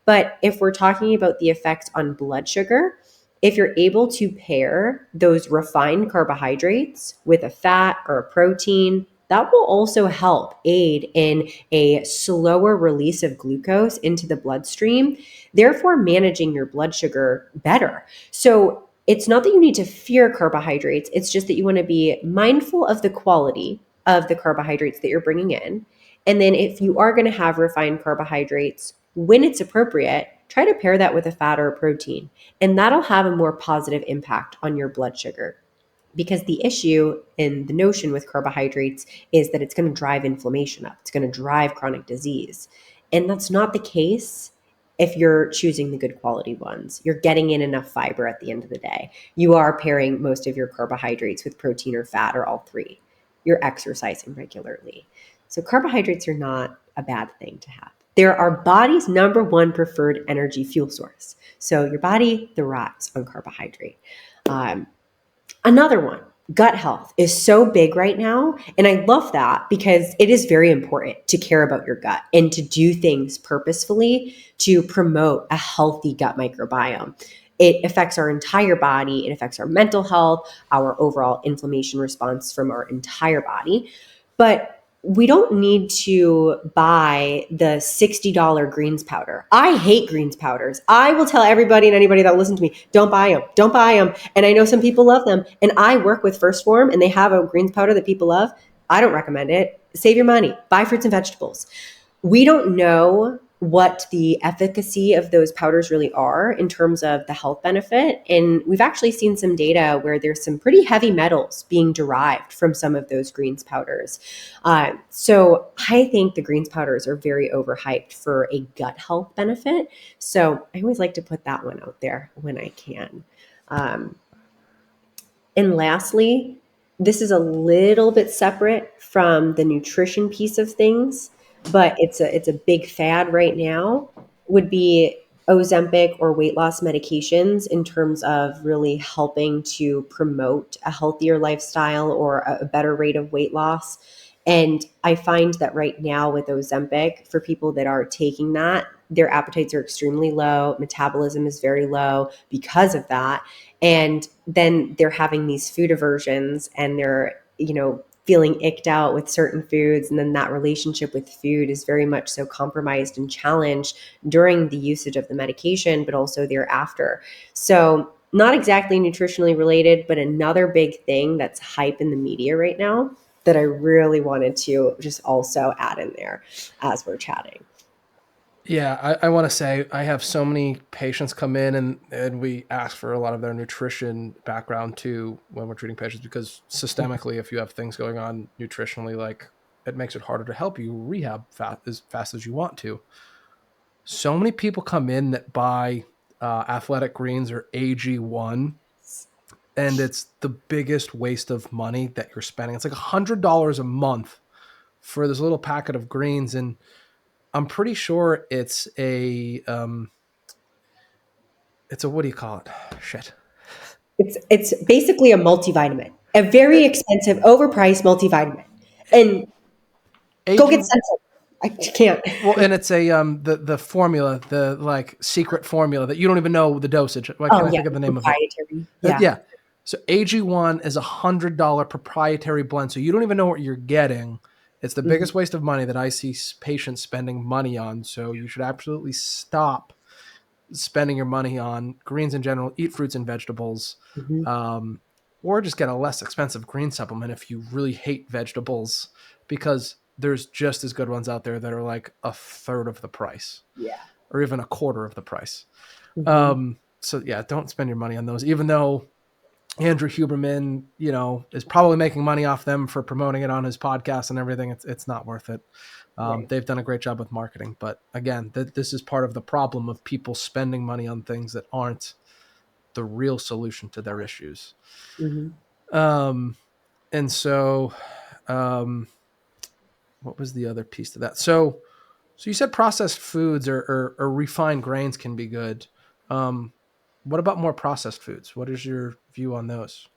But if we're talking about the effects on blood sugar, if you're able to pair those refined carbohydrates with a fat or a protein, that will also help aid in a slower release of glucose into the bloodstream, therefore managing your blood sugar better. So it's not that you need to fear carbohydrates. It's just that you want to be mindful of the quality of the carbohydrates that you're bringing in. And then if you are going to have refined carbohydrates, when it's appropriate, try to pair that with a fat or a protein, and that'll have a more positive impact on your blood sugar. Because the issue and the notion with carbohydrates is that it's going to drive inflammation up. It's going to drive chronic disease. And that's not the case if you're choosing the good quality ones. You're getting in enough fiber at the end of the day. You are pairing most of your carbohydrates with protein or fat or all three. You're exercising regularly. So carbohydrates are not a bad thing to have. They're our body's number one preferred energy fuel source. So your body thrives on carbohydrate. Another one, gut health is so big right now. And I love that because it is very important to care about your gut and to do things purposefully to promote a healthy gut microbiome. It affects our entire body. It affects our mental health, our overall inflammation response from our entire body. But we don't need to buy the $60 greens powder. I hate greens powders. I will tell everybody and anybody that listens to me, don't buy them. Don't buy them. And I know some people love them. And I work with First Form and they have a greens powder that people love. I don't recommend it. Save your money. Buy fruits and vegetables. We don't know what the efficacy of those powders really are in terms of the health benefit. And we've actually seen some data where there's some pretty heavy metals being derived from some of those greens powders. So I think the greens powders are very overhyped for a gut health benefit. So I always like to put that one out there when I can. And lastly, this is a little bit separate from the nutrition piece of things, but it's a big fad right now, would be Ozempic or weight loss medications in terms of really helping to promote a healthier lifestyle or a better rate of weight loss. And I find that right now with Ozempic, for people that are taking that, their appetites are extremely low, metabolism is very low because of that. And then they're having these food aversions and they're, feeling icked out with certain foods. And then that relationship with food is very much so compromised and challenged during the usage of the medication, but also thereafter. So not exactly nutritionally related, but another big thing that's hype in the media right now that I really wanted to just also add in there as we're chatting. Yeah, I want to say I have so many patients come in and we ask for a lot of their nutrition background too when we're treating patients, because systemically, if you have things going on nutritionally, like it makes it harder to help you rehab as fast as you want to. So many people come in that buy Athletic Greens or AG1, and it's the biggest waste of money that you're spending. It's like $100 a month for this little packet of greens, and I'm pretty sure it's a what do you call it? Shit. It's basically a multivitamin, a very expensive, overpriced multivitamin. And AG, go get Centrum. I can't. Well, and it's a the formula, the like secret formula that you don't even know the dosage. Why can't Oh I yeah, think of the name of it? proprietary. Yeah. Yeah. So AG1 is $100 proprietary blend. So you don't even know what you're getting. It's the biggest waste of money that I see patients spending money on. So you should absolutely stop spending your money on greens in general. Eat fruits and vegetables, Mm-hmm. or just get a less expensive green supplement if you really hate vegetables, because there's just as good ones out there that are like a third of the price Yeah. or even a quarter of the price. Mm-hmm. So yeah, don't spend your money on those, even though Andrew Huberman, is probably making money off them for promoting it on his podcast and everything. It's not worth it. Right. They've done a great job with marketing, but again, this is part of the problem of people spending money on things that aren't the real solution to their issues. Mm-hmm. And so, what was the other piece to that? So you said processed foods or refined grains can be good. What about more processed foods? What is your view on those?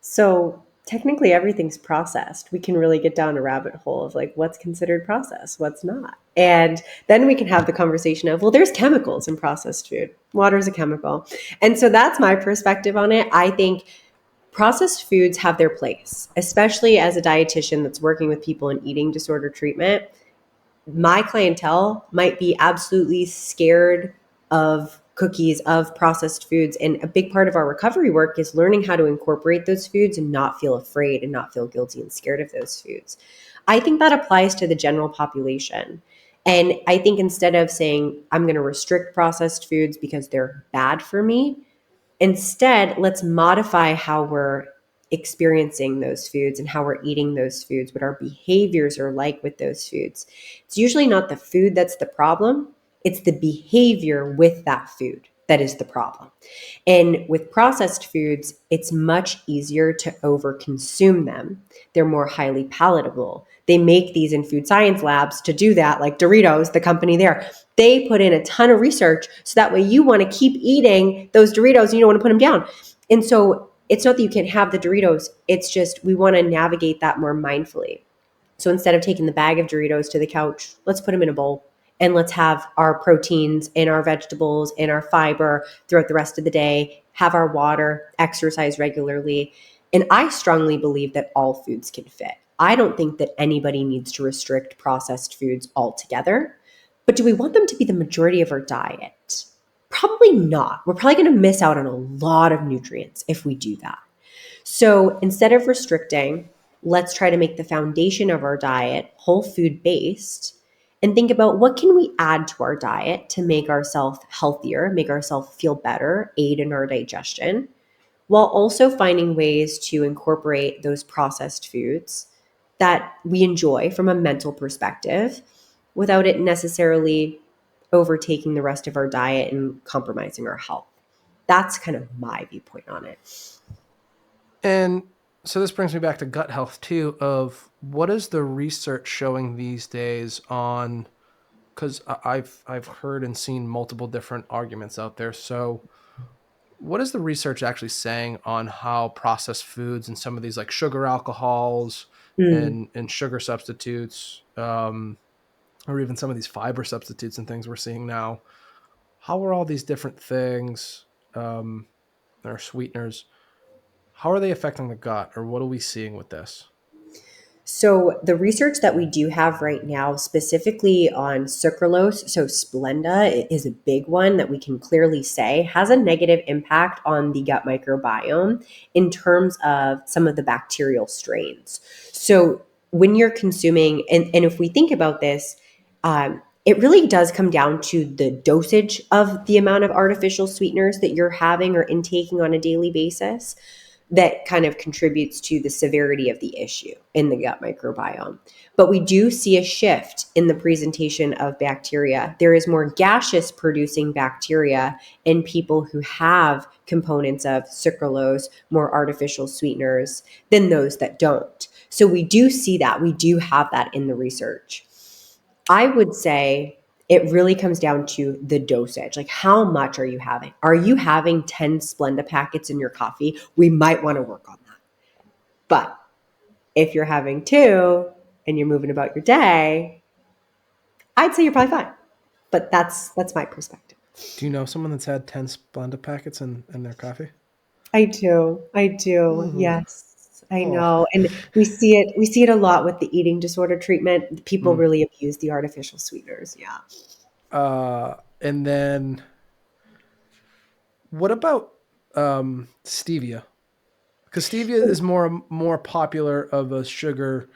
So technically everything's processed. We can really get down a rabbit hole of like what's considered processed, what's not. And then we can have the conversation of, well, there's chemicals in processed food. Water is a chemical. And so that's my perspective on it. I think processed foods have their place, especially as a dietitian that's working with people in eating disorder treatment. My clientele might be absolutely scared of cookies, of processed foods. And a big part of our recovery work is learning how to incorporate those foods and not feel afraid and not feel guilty and scared of those foods. I think that applies to the general population. And I think instead of saying, I'm going to restrict processed foods because they're bad for me, instead, let's modify how we're experiencing those foods and how we're eating those foods, what our behaviors are like with those foods. It's usually not the food that's the problem, it's the behavior with that food that is the problem. And with processed foods, it's much easier to overconsume them. They're more highly palatable. They make these in food science labs to do that, like Doritos, the company there. They put in a ton of research so that way you want to keep eating those Doritos and you don't want to put them down. And so it's not that you can't have the Doritos, it's just we want to navigate that more mindfully. So instead of taking the bag of Doritos to the couch, let's put them in a bowl and let's have our proteins and our vegetables and our fiber throughout the rest of the day, have our water, exercise regularly. And I strongly believe that all foods can fit. I don't think that anybody needs to restrict processed foods altogether. But do we want them to be the majority of our diet? Probably not. We're probably going to miss out on a lot of nutrients if we do that. So instead of restricting, let's try to make the foundation of our diet whole food based and think about what can we add to our diet to make ourselves healthier, make ourselves feel better, aid in our digestion, while also finding ways to incorporate those processed foods that we enjoy from a mental perspective without it necessarily overtaking the rest of our diet and compromising our health. That's kind of my viewpoint on it. And so this brings me back to gut health too, of what is the research showing these days on, because I've heard and seen multiple different arguments out there. So what is the research actually saying on how processed foods and some of these like sugar alcohols Mm. and sugar substitutes, or even some of these fiber substitutes and things we're seeing now, how are all these different things, or sweeteners, how are they affecting the gut, or what are we seeing with this? So the research that we do have right now, specifically on sucralose, so Splenda is a big one that we can clearly say has a negative impact on the gut microbiome in terms of some of the bacterial strains. So when you're consuming, and if we think about this, it really does come down to the dosage of the amount of artificial sweeteners that you're having or intaking on a daily basis that kind of contributes to the severity of the issue in the gut microbiome. But we do see a shift in the presentation of bacteria. There is more gaseous producing bacteria in people who have components of sucralose, more artificial sweeteners, than those that don't. So we do see that. We do have that in the research. I would say it really comes down to the dosage. Like, how much are you having? Are you having 10 Splenda packets in your coffee? We might want to work on that. But if you're having two and you're moving about your day, I'd say you're probably fine. But that's my perspective. Do you know someone that's had 10 Splenda packets in their coffee? I do. I do. Ooh. Yes. I Oh. know. And we see it a lot with the eating disorder treatment. People Mm. really abuse the artificial sweeteners. Yeah. And then what about stevia? Because stevia is more popular of a sugar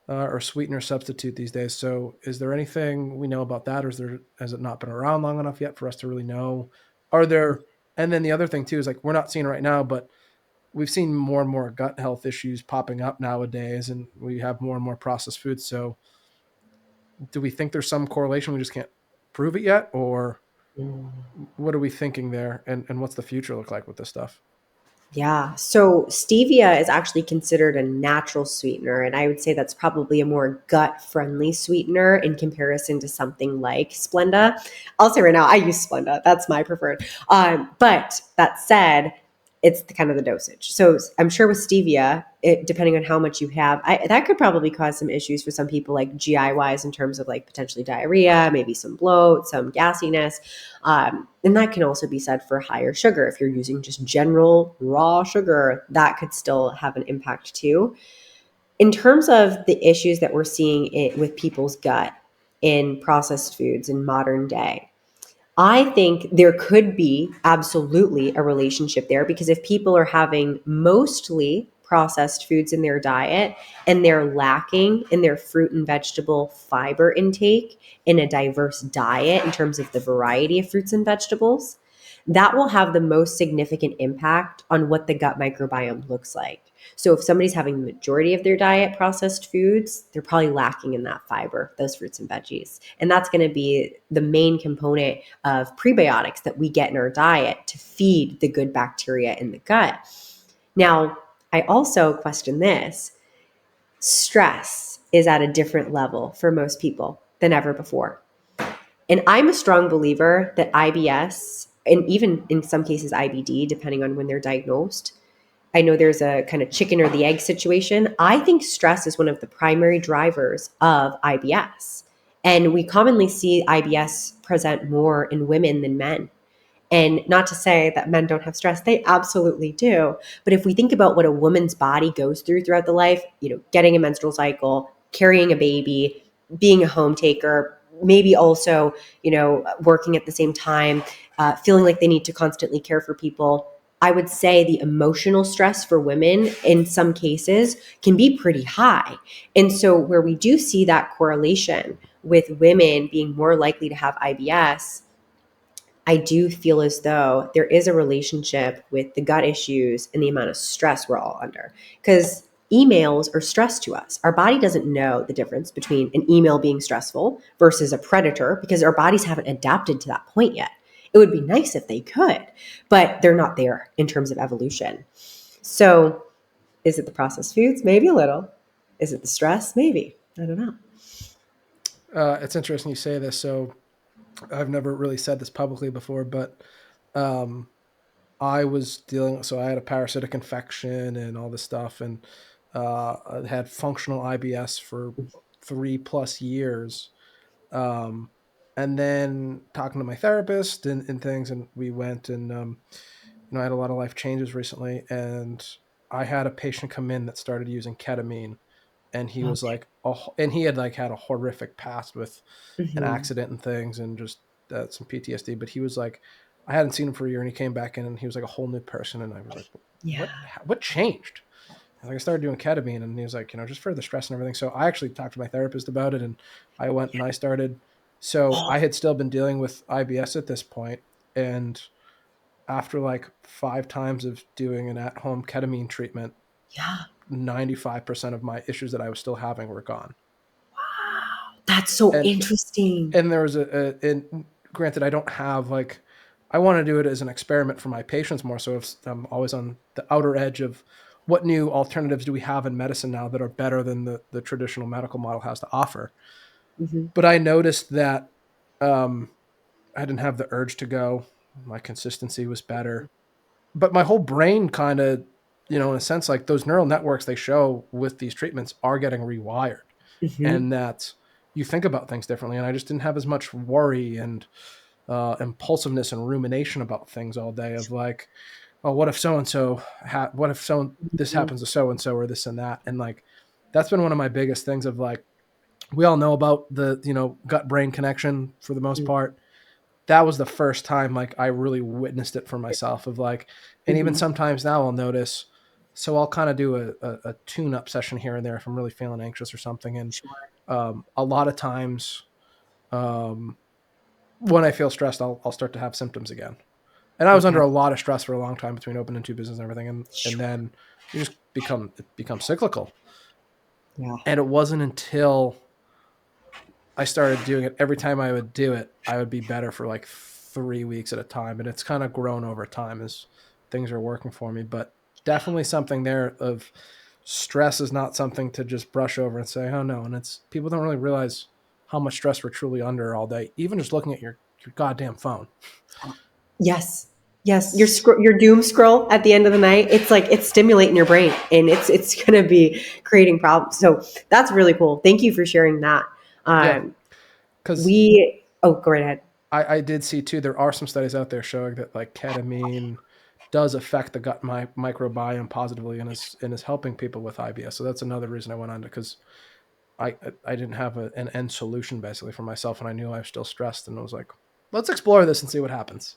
or sweetener substitute these days. So, is there anything we know about that, or has it not been around long enough yet for us to really know? Are there? And then the other thing too is like we're not seeing it right now, but we've seen more and more gut health issues popping up nowadays, and we have more and more processed foods. So, do we think there's some correlation? We just can't prove it yet, or what are we thinking there? And what's the future look like with this stuff? Yeah. So stevia is actually considered a natural sweetener. And I would say that's probably a more gut friendly sweetener in comparison to something like Splenda. I'll say right now, I use Splenda. That's my preferred. But that said, it's kind of the dosage. So I'm sure with stevia, depending on how much you have, that could probably cause some issues for some people, like GI wise, in terms of like potentially diarrhea, maybe some bloat, some gassiness. And that can also be said for higher sugar. If you're using just general raw sugar, that could still have an impact too. In terms of the issues that we're seeing with people's gut in processed foods in modern day, I think there could be absolutely a relationship there, because if people are having mostly processed foods in their diet and they're lacking in their fruit and vegetable fiber intake in a diverse diet in terms of the variety of fruits and vegetables, that will have the most significant impact on what the gut microbiome looks like. So if somebody's having the majority of their diet processed foods, they're probably lacking in that fiber, those fruits and veggies. And that's going to be the main component of prebiotics that we get in our diet to feed the good bacteria in the gut. Now, I also question this. Stress is at a different level for most people than ever before. And I'm a strong believer that IBS, and even in some cases IBD, depending on when they're diagnosed, I know there's a kind of chicken or the egg situation. I think stress is one of the primary drivers of IBS. And we commonly see IBS present more in women than men. And not to say that men don't have stress, they absolutely do. But if we think about what a woman's body goes through throughout the life, getting a menstrual cycle, carrying a baby, being a home taker, maybe also, working at the same time, feeling like they need to constantly care for people. I would say the emotional stress for women in some cases can be pretty high. And so where we do see that correlation with women being more likely to have IBS, I do feel as though there is a relationship with the gut issues and the amount of stress we're all under. Because emails are stress to us. Our body doesn't know the difference between an email being stressful versus a predator, because our bodies haven't adapted to that point yet. It would be nice if they could, but they're not there in terms of evolution. So is it the processed foods? Maybe a little. Is it the stress? Maybe. I don't know. It's interesting you say this. So I've never really said this publicly before, but um, I was dealing. So I had a parasitic infection and all this stuff, and I had functional IBS for 3+ years. Um, and then talking to my therapist and things, and we went and I had a lot of life changes recently, and I had a patient come in that started using ketamine, and he was Okay. like, oh, and he had like had a horrific past with an Mm-hmm. accident and things, and just some PTSD. But he was like, I hadn't seen him for a year, and he came back in, and he was like a whole new person. And I was like, Yeah. what changed? And like I started doing ketamine, and he was like, just for the stress and everything. So I actually talked to my therapist about it, and I went and I started. So Oh, I had still been dealing with IBS at this point, and after like 5 times of doing an at-home ketamine treatment, yeah. 95% of my issues that I was still having were gone. That's so And interesting. and there was and granted, I don't have like, I want to do it as an experiment for my patients more. So if I'm always on the outer edge of what new alternatives do we have in medicine now that are better than the traditional medical model has to offer. Hmm. But I noticed that um, I didn't have the urge to go. My consistency was better, but my whole brain kind of, in a sense, like those neural networks they show with these treatments are getting rewired, Hmm. and that you think about things differently. And I just didn't have as much worry and impulsiveness and rumination about things all day of like, oh, what if so-and-so, what if this Mhm. happens to so-and-so or this and that. And like, that's been one of my biggest things of like, we all know about the, gut brain connection for the most part. That was the first time like I really witnessed it for myself of like, and even Mhm. sometimes now I'll notice, so I'll kind of do a tune-up session here and there if I'm really feeling anxious or something. And Sure. a lot of times um, when I feel stressed, I'll start to have symptoms again. And I was Okay. under a lot of stress for a long time between opening two business and everything. And Sure. then it becomes cyclical. Yeah. And it wasn't until I started doing it, every time I would do it, I would be better for like 3 weeks at a time. And it's kind of grown over time as things are working for me. But definitely something there of stress is not something to just brush over and say, oh no. And it's people don't really realize how much stress we're truly under all day, even just looking at your goddamn phone. Yes. Yes. Your doom scroll at the end of the night, it's like it's stimulating your brain and it's going to be creating problems. So that's really cool. Thank you for sharing that. Yeah. Um, Because go right ahead. I did see too, there are some studies out there showing that like ketamine does affect the gut microbiome positively and is helping people with IBS. So that's another reason I went on to, because I didn't have an end solution basically for myself, and I knew I was still stressed, and I was like, let's explore this and see what happens.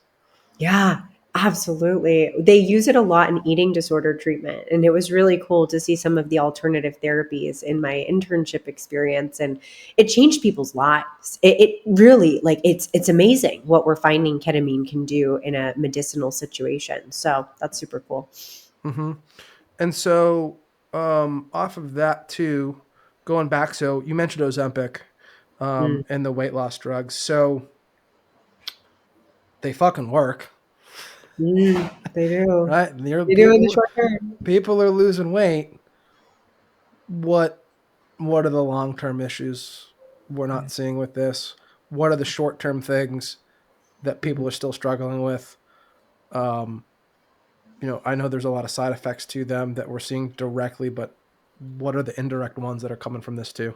Yeah, absolutely. They use it a lot in eating disorder treatment. And it was really cool to see some of the alternative therapies in my internship experience. And it changed people's lives. It really like it's amazing what we're finding ketamine can do in a medicinal situation. So that's super cool. Mm-hmm. And so off of that too, going back, so you mentioned Ozempic Mm, and the weight loss drugs. So they fucking work, they do. right? And They do in the short term. people are losing weight. What what are the long-term issues we're Yeah. not seeing with this? What are the short-term things that people are still struggling with? Um, I know there's a lot of side effects to them that we're seeing directly, but what are the indirect ones that are coming from this too?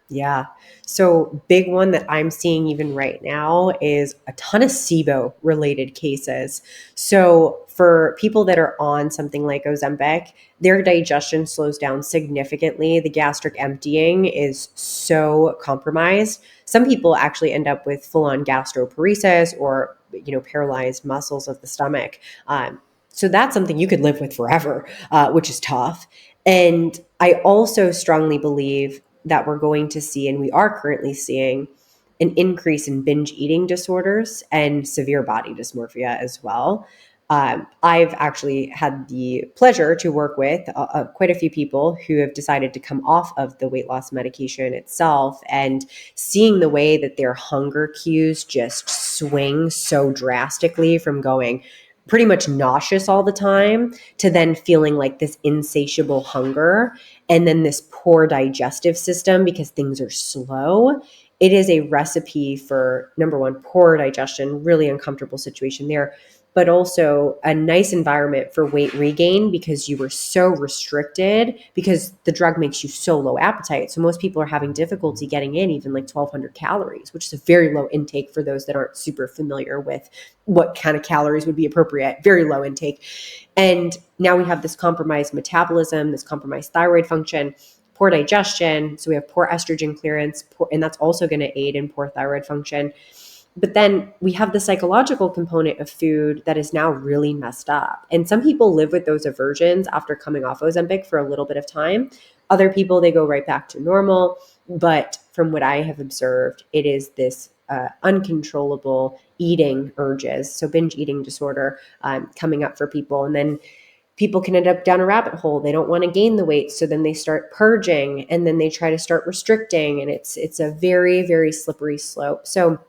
Yeah. So big one that I'm seeing even right now is a ton of SIBO related cases. So for people that are on something like Ozempic, their digestion slows down significantly. The gastric emptying is so compromised. Some people actually end up with full on gastroparesis or paralyzed muscles of the stomach. So that's something you could live with forever, which is tough. And I also strongly believe that we're going to see, and we are currently seeing, an increase in binge eating disorders and severe body dysmorphia as well. I've actually had the pleasure to work with quite a few people who have decided to come off of the weight loss medication itself, and seeing the way that their hunger cues just swing so drastically from going pretty much nauseous all the time to then feeling like this insatiable hunger and then this poor digestive system because things are slow. It is a recipe for, number one, poor digestion, really uncomfortable situation there, but also a nice environment for weight regain because you were so restricted because the drug makes you so low appetite. So most people are having difficulty getting in even like 1,200 calories, which is a very low intake for those that aren't super familiar with what kind of calories would be appropriate. Very low intake. And now we have this compromised metabolism, this compromised thyroid function, poor digestion. So we have poor estrogen clearance, and that's also going to aid in poor thyroid function. But then we have the psychological component of food that is now really messed up. And some people live with those aversions after coming off Ozempic for a little bit of time. Other people, they go right back to normal. But from what I have observed, it is this uncontrollable eating urges, so binge eating disorder coming up for people. And then people can end up down a rabbit hole. They don't want to gain the weight, so then they start purging, and then they try to start restricting, and it's a very, very slippery slope. So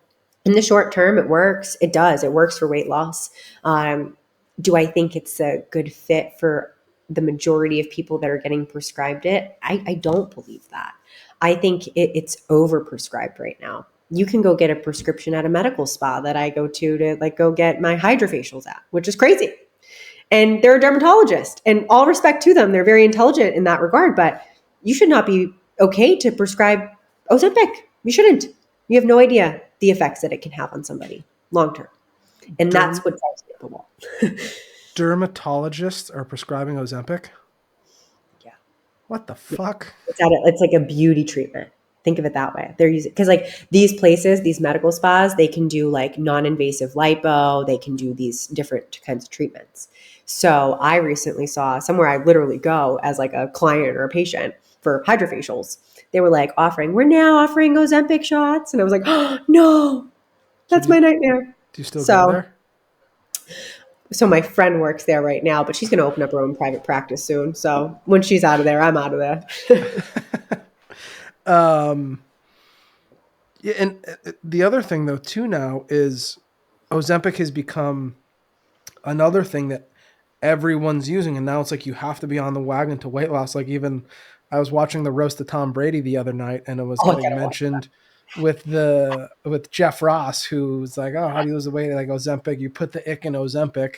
in the short term, it works. It does. It works for weight loss. Do I think it's a good fit for the majority of people that are getting prescribed it? I don't believe that. I think it's overprescribed right now. You can go get a prescription at a medical spa that I go to like go get my hydrofacials at, which is crazy. And they're a dermatologist, and all respect to them. They're very intelligent in that regard, but you should not be okay to prescribe Ozempic. You shouldn't. You have no idea the effects that it can have on somebody long term. And that's what drives me up the wall. Dermatologists are prescribing Ozempic. Yeah. What the fuck? It's like a beauty treatment. Think of it that way. They're using, because like these places, these medical spas, they can do like non-invasive lipo. They can do these different kinds of treatments. So I recently saw somewhere I literally go as like a client or a patient for hydrofacials. They were like we're now offering Ozempic shots. And I was like, oh, no, So that's my nightmare. do you still go So, there? so my friend works there right now, but she's going to open up her own private practice soon. So when she's out of there, I'm out of there. Yeah, and the other thing though too now is Ozempic has become another thing that everyone's using, and now it's like you have to be on the wagon to weight loss. Like even I was watching the roast of Tom Brady the other night, and it was Oh, I getting gotta watch that. mentioned with Jeff Ross, who was like, "Oh, how do you lose the weight?" Like Ozempic, you put the ick in Ozempic.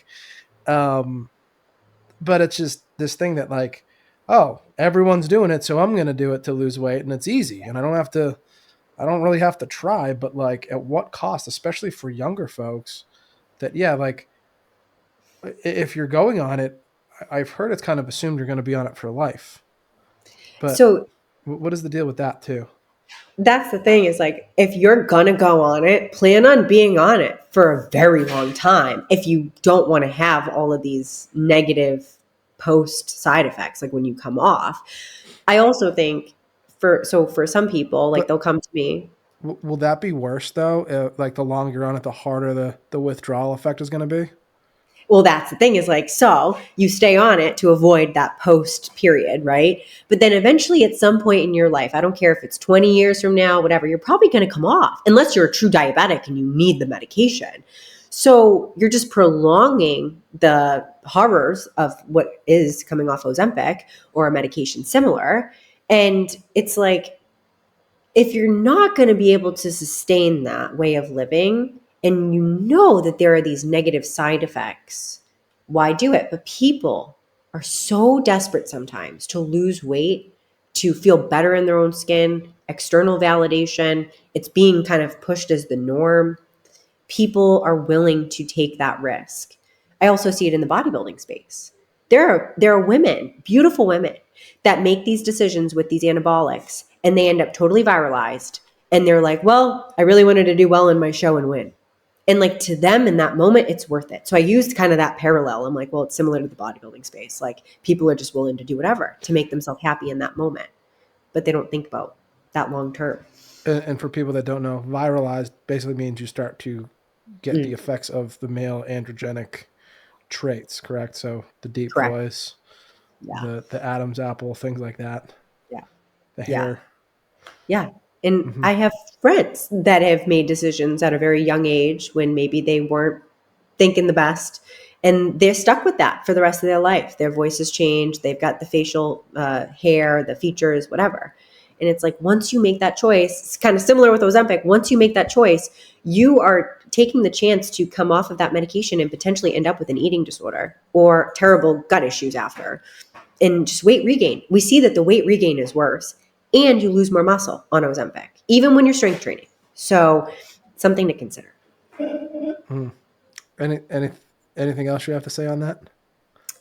But it's just this thing that like, oh, everyone's doing it, so I'm going to do it to lose weight, and it's easy, and I don't really have to try. But like, at what cost, especially for younger folks? That yeah, like if you're going on it, I've heard it's kind of assumed you're going to be on it for life. But So what is the deal with that too? that's the thing is like, if you're gonna go on it, plan on being on it for a very long time. If you don't want to have all of these negative post side effects, like when you come off. I also think for some people, like But they'll come to me. will that be worse though? Like the longer you're on it, the harder the withdrawal effect is going to be. Well, that's the thing is like, so you stay on it to avoid that post period, right? But then eventually at some point in your life, I don't care if it's 20 years from now, whatever, you're probably going to come off unless you're a true diabetic and you need the medication. So you're just prolonging the horrors of what is coming off Ozempic or a medication similar. And it's like, if you're not going to be able to sustain that way of living and you know that there are these negative side effects, why do it? But people are so desperate sometimes to lose weight, to feel better in their own skin, external validation. It's being kind of pushed as the norm. People are willing to take that risk. I also see it in the bodybuilding space. There are women, beautiful women, that make these decisions with these anabolics and they end up totally viralized. And they're like, well, I really wanted to do well in my show and win. And like to them in that moment, it's worth it. So I used kind of that parallel. I'm like, well, it's similar to the bodybuilding space. Like people are just willing to do whatever to make themselves happy in that moment, but they don't think about that long term. And for people that don't know, viralized basically means you start to get the Mm, effects of the male androgenic traits, correct? So the deep correct. voice, Yeah. the Adam's apple, things like that, Yeah. the Yeah. hair. Yeah. And Hmm. I have friends that have made decisions at a very young age when maybe they weren't thinking the best. And they're stuck with that for the rest of their life. Their voices change. They've got the facial hair, the features, whatever. And it's like once you make that choice, it's kind of similar with Ozempic. Once you make that choice, you are taking the chance to come off of that medication and potentially end up with an eating disorder or terrible gut issues after and just weight regain. We see that the weight regain is worse and you lose more muscle on Ozempic, even when you're strength training. So something to consider. Mm. Any anything else you have to say on that?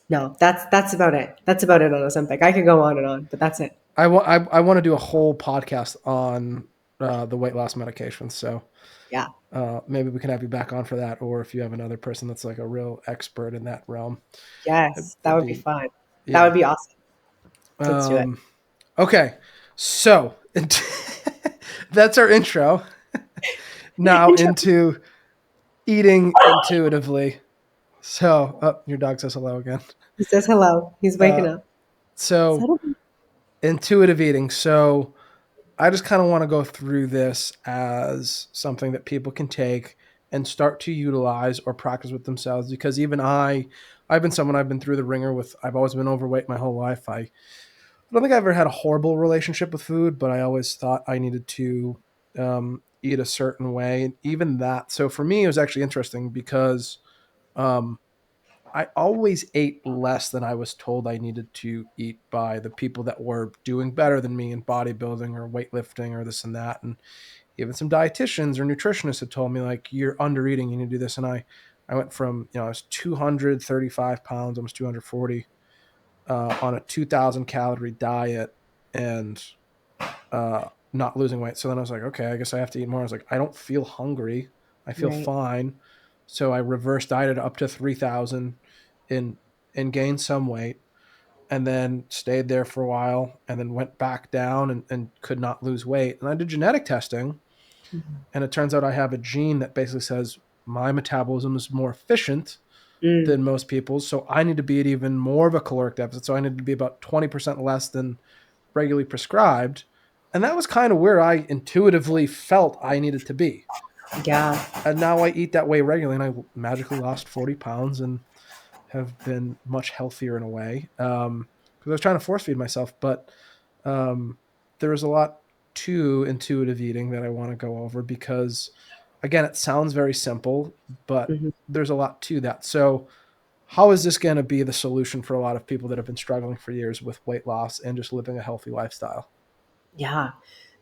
No, that's about it. That's about it on Ozempic. I could go on and on, but that's it. I want to do a whole podcast on the weight loss medications. So Yeah. maybe we can have you back on for that, or if you have another person that's like a real expert in that realm, Yes, that it'd would be be fun. That would yeah. be awesome. Let's do it. Um, okay, so that's our intro. Now into eating intuitively. So, oh, your dog says hello again. He says hello. He's waking Uh, up. so Settle intuitive eating. So I just kind of want to go through this as something that people can take and start to utilize or practice with themselves. Because even I've been someone I've been through the ringer with. I've always been overweight my whole life. I don't think I ever had a horrible relationship with food, but I always thought I needed to eat a certain way. And even that. So for me, it was actually interesting because um, I always ate less than I was told I needed to eat by the people that were doing better than me in bodybuilding or weightlifting or this and that. And even some dietitians or nutritionists had told me, like, you're under eating, you need to do this. And I went from, I was 235 pounds, almost 240, on a 2,000 calorie diet and not losing weight. So then I was like, okay, I guess I have to eat more. I was like, I don't feel hungry. I feel Right. fine. So I reverse dieted up to 3,000 and gained some weight, and then stayed there for a while, and then went back down and could not lose weight. And I did genetic testing, Mhm. and it turns out I have a gene that basically says my metabolism is more efficient Mm, than most people's. So I need to be at even more of a caloric deficit. So I need to be about 20% less than regularly prescribed. And that was kind of where I intuitively felt I needed to be. yeah. And now I eat that way regularly, and I magically lost 40 pounds and have been much healthier in a way. Because I was trying to force feed myself, but um, there is a lot to intuitive eating that I want to go over because, again, it sounds very simple, but Mhm. there's a lot to that. So, how is this going to be the solution for a lot of people that have been struggling for years with weight loss and just living a healthy lifestyle? Yeah.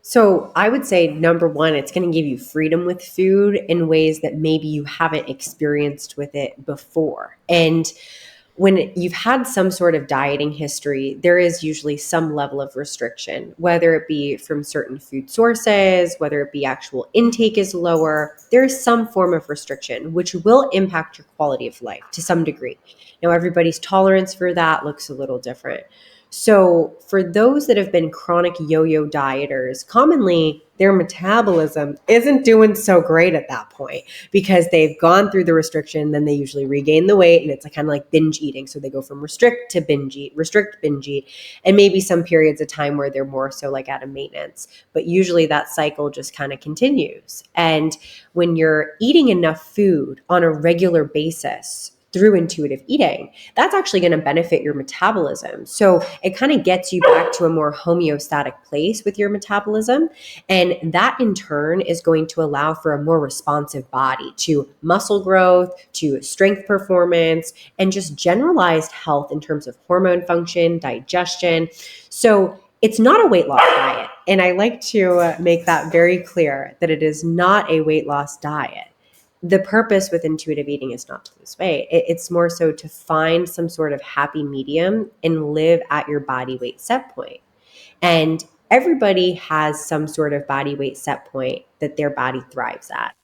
So I would say number one, it's going to give you freedom with food in ways that maybe you haven't experienced with it before. And when you've had some sort of dieting history, there is usually some level of restriction, whether it be from certain food sources, whether it be actual intake is lower, there is some form of restriction, which will impact your quality of life to some degree. Now, everybody's tolerance for that looks a little different. So, for those that have been chronic yo yo dieters, commonly their metabolism isn't doing so great at that point because they've gone through the restriction, then they usually regain the weight, and it's like, kind of like binge eating. So they go from restrict to binge eat, restrict, binge eat, and maybe some periods of time where they're more so like out of maintenance. But usually that cycle just kind of continues. And when you're eating enough food on a regular basis, through intuitive eating, that's actually going to benefit your metabolism. So it kind of gets you back to a more homeostatic place with your metabolism. And that in turn is going to allow for a more responsive body to muscle growth, to strength performance, and just generalized health in terms of hormone function, digestion. So it's not a weight loss diet. And I like to make that very clear that it is not a weight loss diet. The purpose with intuitive eating is not to lose weight. It's more so to find some sort of happy medium and live at your body weight set point. And everybody has some sort of body weight set point that their body thrives at.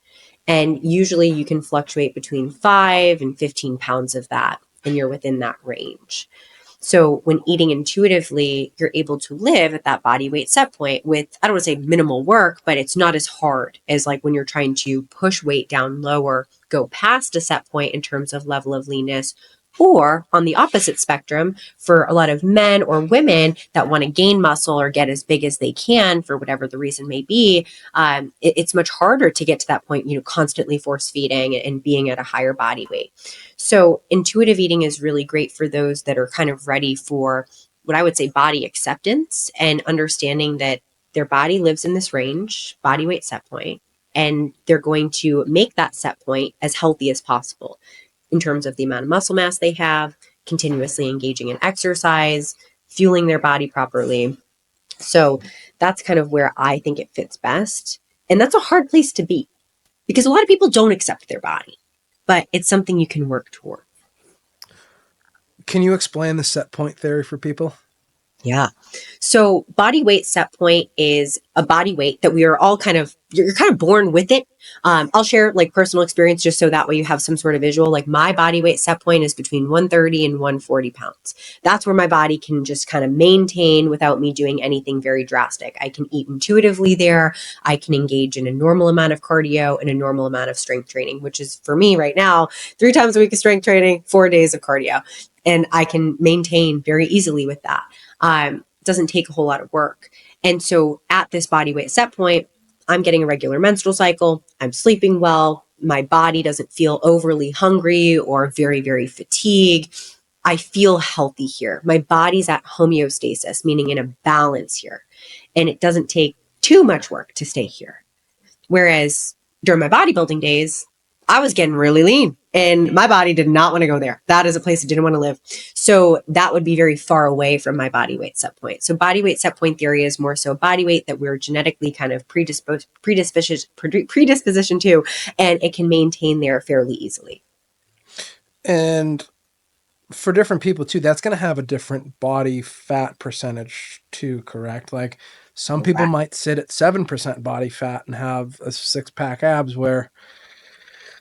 And usually you can fluctuate between 5 and 15 pounds of that, and you're within that range. So when eating intuitively, you're able to live at that body weight set point with, I don't want to say minimal work, but it's not as hard as like when you're trying to push weight down lower, go past a set point in terms of level of leanness. Or on the opposite spectrum, for a lot of men or women that want to gain muscle or get as big as they can for whatever the reason may be, it's much harder to get to that point, constantly force feeding and being at a higher body weight. So intuitive eating is really great for those that are kind of ready for what I would say body acceptance and understanding that their body lives in this range, body weight set point, and they're going to make that set point as healthy as possible in terms of the amount of muscle mass they have, continuously engaging in exercise, fueling their body properly. So that's kind of where I think it fits best. And that's a hard place to be because a lot of people don't accept their body, but it's something you can work toward. Can you explain the set point theory for people? Yeah. So body weight set point is a body weight that we are all you're kind of born with it. I'll share like personal experience just so that way you have some sort of visual. Like my body weight set point is between 130 and 140 pounds. That's where my body can just kind of maintain without me doing anything very drastic. I can eat intuitively there. I can engage in a normal amount of cardio and a normal amount of strength training, which is for me right now, 3 times a week of strength training, 4 days of cardio. And I can maintain very easily with that. Doesn't take a whole lot of work. And so at this body weight set point, I'm getting a regular menstrual cycle. I'm sleeping well. My body doesn't feel overly hungry or very, very fatigued. I feel healthy here. My body's at homeostasis, meaning in a balance here. And it doesn't take too much work to stay here. Whereas during my bodybuilding days, I was getting really lean and my body did not want to go there. That is a place I didn't want to live. So that would be very far away from my body weight set point. So body weight set point theory is more so a body weight that we're genetically kind of predisposition to, and it can maintain there fairly easily. And for different people too, that's going to have a different body fat percentage too, correct? Like some people might sit at 7% body fat and have a 6-pack abs, where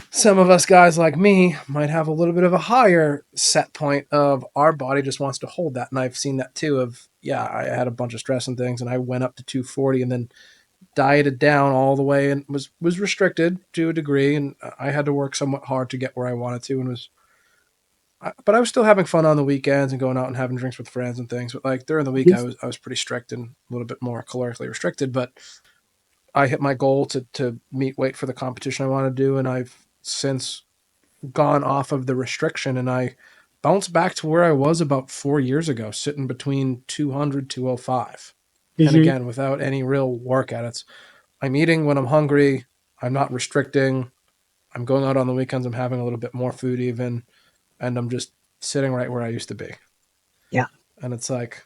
some of us guys like me might have a little bit of a higher set point of our body just wants to hold that. And I've seen that too of, yeah, I had a bunch of stress and things and I went up to 240 and then dieted down all the way and was restricted to a degree. And I had to work somewhat hard to get where I wanted to, and but I was still having fun on the weekends and going out and having drinks with friends and things. But like during the week, I was pretty strict and a little bit more calorically restricted. But I hit my goal to meet weight for the competition I want to do, and I've since gone off of the restriction, and I bounced back to where I was about 4 years ago, sitting between 200, 205. And again, without any real work. I'm eating when I'm hungry. I'm not restricting. I'm going out on the weekends. I'm having a little bit more food even. And I'm just sitting right where I used to be. Yeah. And it's like,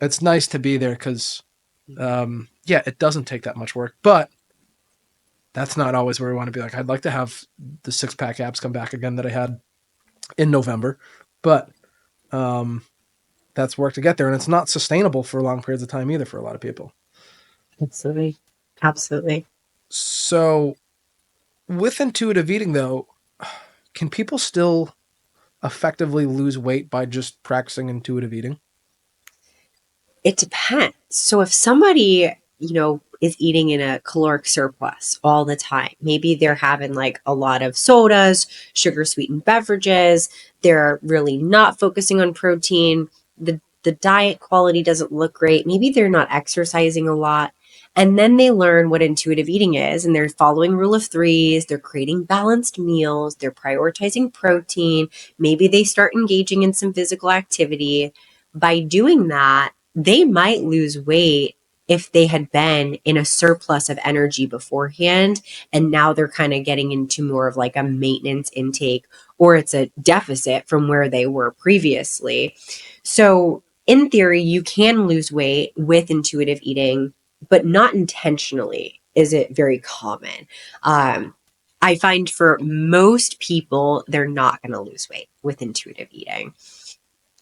it's nice to be there because, it doesn't take that much work, but that's not always where we want to be. Like, I'd like to have the 6-pack abs come back again that I had in November, but that's work to get there. And it's not sustainable for long periods of time either for a lot of people. Absolutely. Absolutely. So with intuitive eating though, can people still effectively lose weight by just practicing intuitive eating? It depends. So if somebody, is eating in a caloric surplus all the time, maybe they're having like a lot of sodas, sugar sweetened beverages, they're really not focusing on protein, the diet quality doesn't look great, maybe they're not exercising a lot. And then they learn what intuitive eating is, and they're following rule of threes, they're creating balanced meals, they're prioritizing protein, maybe they start engaging in some physical activity. By doing that, they might lose weight if they had been in a surplus of energy beforehand, and now they're kind of getting into more of like a maintenance intake, or it's a deficit from where they were previously. So in theory, you can lose weight with intuitive eating, but not intentionally is it very common. I find for most people, they're not going to lose weight with intuitive eating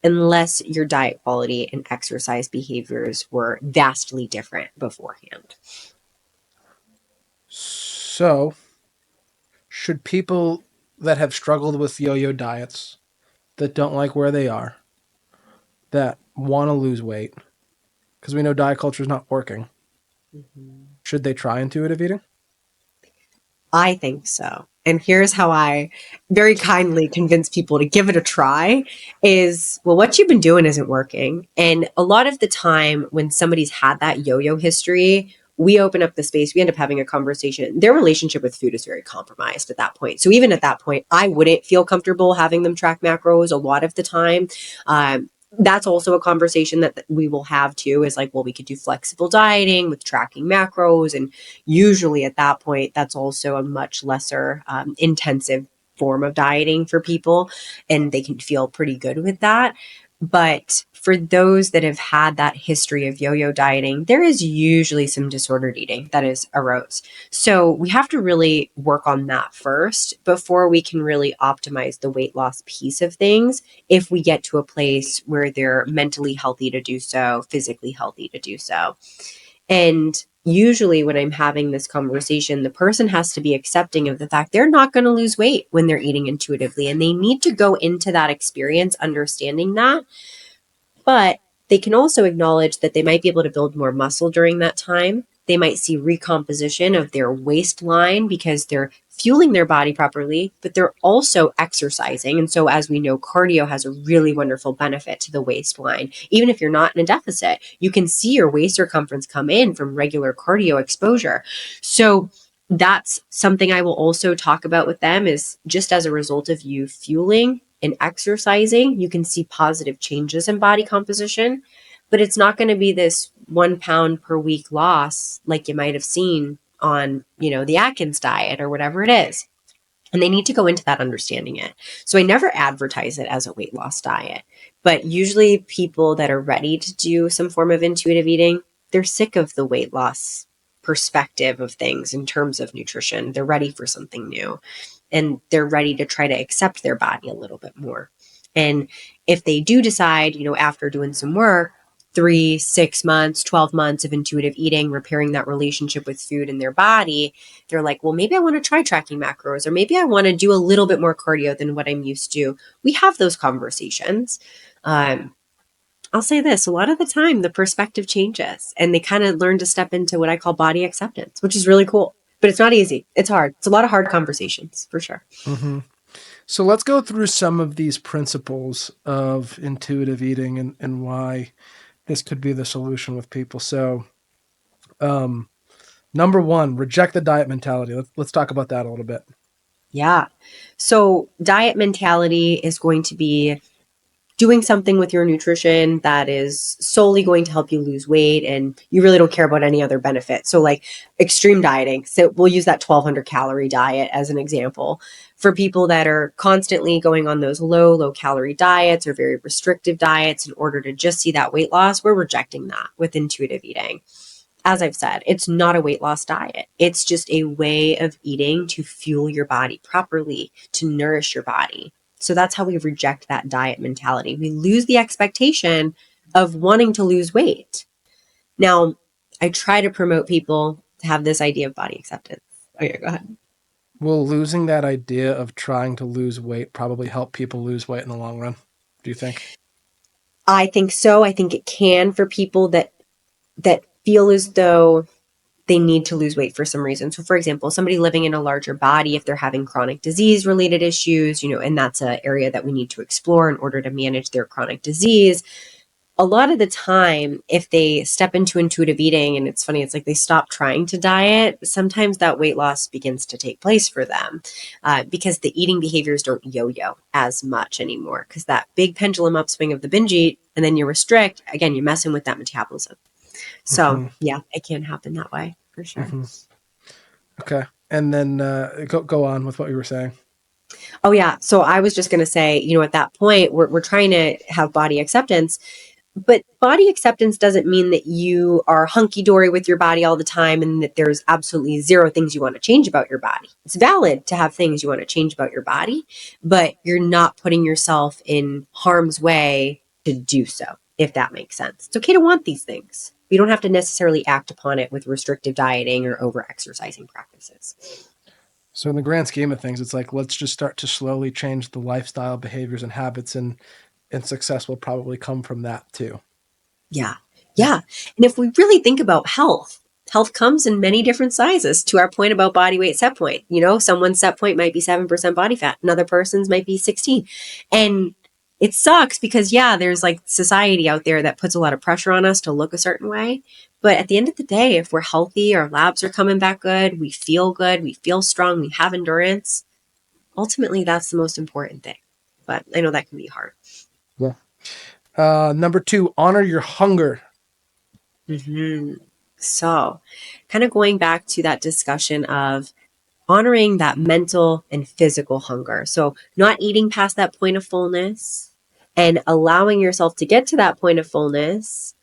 unless your diet quality and exercise behaviors were vastly different beforehand. So should people that have struggled with yo-yo diets, that don't like where they are, that want to lose weight, because we know diet culture is not working, should they try intuitive eating? I think so. And here's how I very kindly convince people to give it a try is, well, what you've been doing isn't working. And a lot of the time when somebody's had that yo-yo history, we open up the space, we end up having a conversation. Their relationship with food is very compromised at that point. So even at that point, I wouldn't feel comfortable having them track macros a lot of the time. That's also a conversation that we will have too, is like, well, we could do flexible dieting with tracking macros. And usually at that point, that's also a much lesser intensive form of dieting for people, and they can feel pretty good with that. But for those that have had that history of yo-yo dieting, there is usually some disordered eating that is arose. So we have to really work on that first before we can really optimize the weight loss piece of things, if we get to a place where they're mentally healthy to do so, physically healthy to do so. And usually when I'm having this conversation, the person has to be accepting of the fact they're not going to lose weight when they're eating intuitively. And they need to go into that experience understanding that. But they can also acknowledge that they might be able to build more muscle during that time. They might see recomposition of their waistline because they're fueling their body properly, but they're also exercising. And so, as we know, cardio has a really wonderful benefit to the waistline. Even if you're not in a deficit, you can see your waist circumference come in from regular cardio exposure. So that's something I will also talk about with them, is just as a result of you fueling and exercising, you can see positive changes in body composition, but it's not going to be this 1 pound per week loss like you might have seen on, the Atkins diet or whatever it is. And they need to go into that understanding it. So I never advertise it as a weight loss diet, but usually people that are ready to do some form of intuitive eating, they're sick of the weight loss perspective of things in terms of nutrition. They're ready for something new, and they're ready to try to accept their body a little bit more. And if they do decide, after doing some work, 3, 6 months, 12 months of intuitive eating, repairing that relationship with food and their body, they're like, well, maybe I want to try tracking macros, or maybe I want to do a little bit more cardio than what I'm used to. We have those conversations. I'll say this, a lot of the time, the perspective changes and they kind of learn to step into what I call body acceptance, which is really cool, but it's not easy. It's hard. It's a lot of hard conversations for sure. Mm-hmm. So let's go through some of these principles of intuitive eating and why this could be the solution with people. So, number one, reject the diet mentality. Let's talk about that a little bit. Yeah. So diet mentality is going to be doing something with your nutrition that is solely going to help you lose weight and you really don't care about any other benefit. So like extreme dieting. So we'll use that 1200 calorie diet as an example. For people that are constantly going on those low calorie diets or very restrictive diets in order to just see that weight loss, we're rejecting that with intuitive eating. As I've said, it's not a weight loss diet. It's just a way of eating to fuel your body properly, to nourish your body. So that's how we reject that diet mentality. We lose the expectation of wanting to lose weight. Now, I try to promote people to have this idea of body acceptance. Okay, go ahead. Will losing that idea of trying to lose weight probably help people lose weight in the long run? Do you think? I think so. I think it can for people that feel as though they need to lose weight for some reason. So for example, somebody living in a larger body, if they're having chronic disease related issues, and that's an area that we need to explore in order to manage their chronic disease. A lot of the time, if they step into intuitive eating, and it's funny, it's like they stop trying to diet, sometimes that weight loss begins to take place for them because the eating behaviors don't yo-yo as much anymore because that big pendulum upswing of the binge eat and then you restrict, again, you're messing with that metabolism. So yeah, it can happen that way for sure. Mm-hmm. Okay. And then go on with what you were saying. Oh yeah. So I was just going to say, at that point, we're trying to have body acceptance, but body acceptance doesn't mean that you are hunky-dory with your body all the time and that there's absolutely zero things you want to change about your body. It's valid to have things you want to change about your body, but you're not putting yourself in harm's way to do so, if that makes sense. It's okay to want these things. You don't have to necessarily act upon it with restrictive dieting or over-exercising practices. So in the grand scheme of things, it's like, let's just start to slowly change the lifestyle behaviors and habits, and success will probably come from that too. Yeah. Yeah. And if we really think about health comes in many different sizes. To our point about body weight set point, someone's set point might be 7% body fat. Another person's might be 16. And it sucks because there's like society out there that puts a lot of pressure on us to look a certain way. But at the end of the day, if we're healthy, our labs are coming back good, we feel strong, we have endurance. Ultimately, that's the most important thing. But I know that can be hard. Yeah. Number 2, honor your hunger. Mm-hmm. So kind of going back to that discussion of honoring that mental and physical hunger. So not eating past that point of fullness and allowing yourself to get to that point of fullness.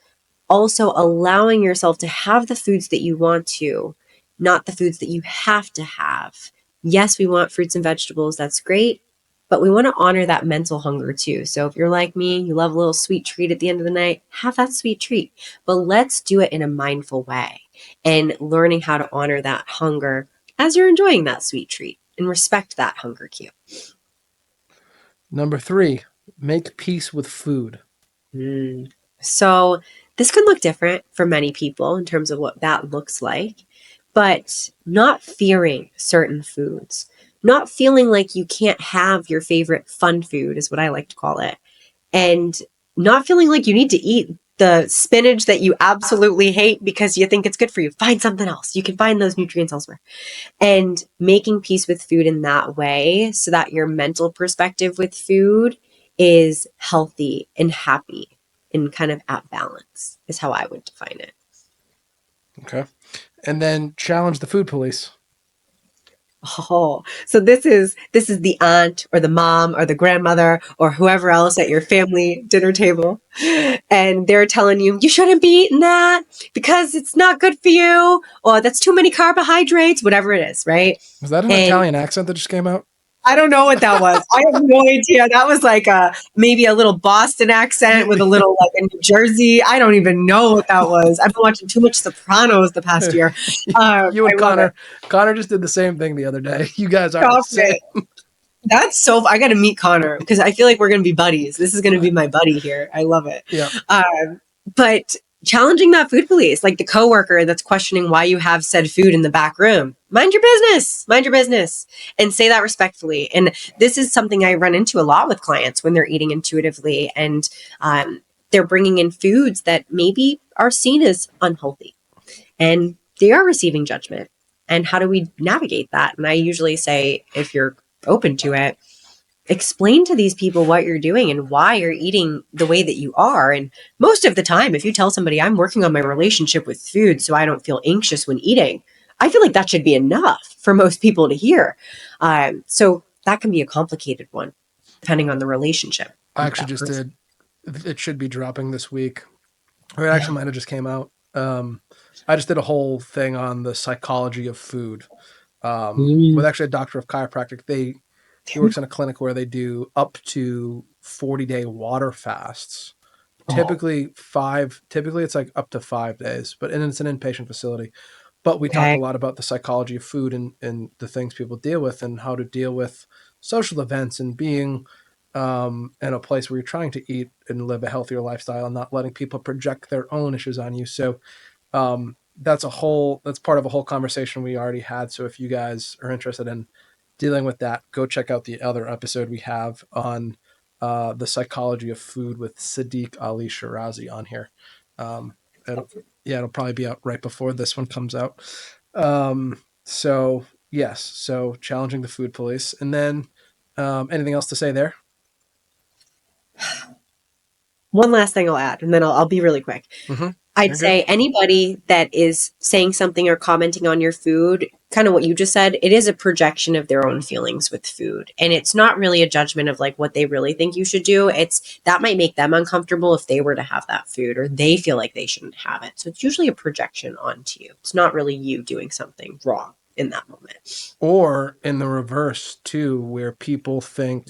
Also allowing yourself to have the foods that you want to, not the foods that you have to have. Yes, we want fruits and vegetables. That's great. But we want to honor that mental hunger too. So if you're like me, you love a little sweet treat at the end of the night, have that sweet treat. But let's do it in a mindful way and learning how to honor that hunger as you're enjoying that sweet treat and respect that hunger cue. Number 3, make peace with food. So this can look different for many people in terms of what that looks like, but not fearing certain foods, not feeling like you can't have your favorite fun food is what I like to call it, and not feeling like you need to eat the spinach that you absolutely hate because you think it's good for you. Find something else. You can find those nutrients elsewhere. And making peace with food in that way so that your mental perspective with food is healthy and happy and kind of at balance is how I would define it. Okay. And then challenge the food police. Oh, so this is the aunt or the mom or the grandmother or whoever else at your family dinner table. And they're telling you, you shouldn't be eating that because it's not good for you, or that's too many carbohydrates, whatever it is, right? Was that an And Italian accent that just came out? I don't know what that was. I have no idea. That was like maybe a little Boston accent with a little like a New Jersey. I don't even know what that was. I've been watching too much Sopranos the past year. You I and love it. Connor just did the same thing the other day. You guys are the Stop same. it. That's so. I got to meet Connor because I feel like we're going to be buddies. This is going to be my buddy here. I love it. Yeah. But challenging that food police, like the coworker that's questioning why you have said food in the back room, mind your business, and say that respectfully. And this is something I run into a lot with clients when they're eating intuitively and they're bringing in foods that maybe are seen as unhealthy, and they are receiving judgment. And how do we navigate that? And I usually say, if you're open to it, explain to these people what you're doing and why you're eating the way that you are. And most of the time, if you tell somebody, I'm working on my relationship with food so I don't feel anxious when eating, I feel like that should be enough for most people to hear. So that can be a complicated one, depending on the relationship. I actually just did. It should be dropping this week. Or it actually might have just came out. I just did a whole thing on the psychology of food with actually a doctor of chiropractic. He works in a clinic where they do up to 40-day water fasts. Typically it's like up to 5 days, and it's an inpatient facility. But we talk a lot about the psychology of food and the things people deal with and how to deal with social events and being in a place where you're trying to eat and live a healthier lifestyle and not letting people project their own issues on you. So that's part of a whole conversation we already had. So if you guys are interested in dealing with that, go check out the other episode we have on the psychology of food with Sadiq Ali Shirazi on here. It'll probably be out right before this one comes out. So challenging the food police. And then anything else to say there? One last thing I'll add, and then I'll be really quick. Mm-hmm. I'd say anybody that is saying something or commenting on your food, kind of what you just said, it is a projection of their own feelings with food. And it's not really a judgment of like what they really think you should do. That might make them uncomfortable if they were to have that food, or they feel like they shouldn't have it. So it's usually a projection onto you. It's not really you doing something wrong in that moment. Or in the reverse too, where people think,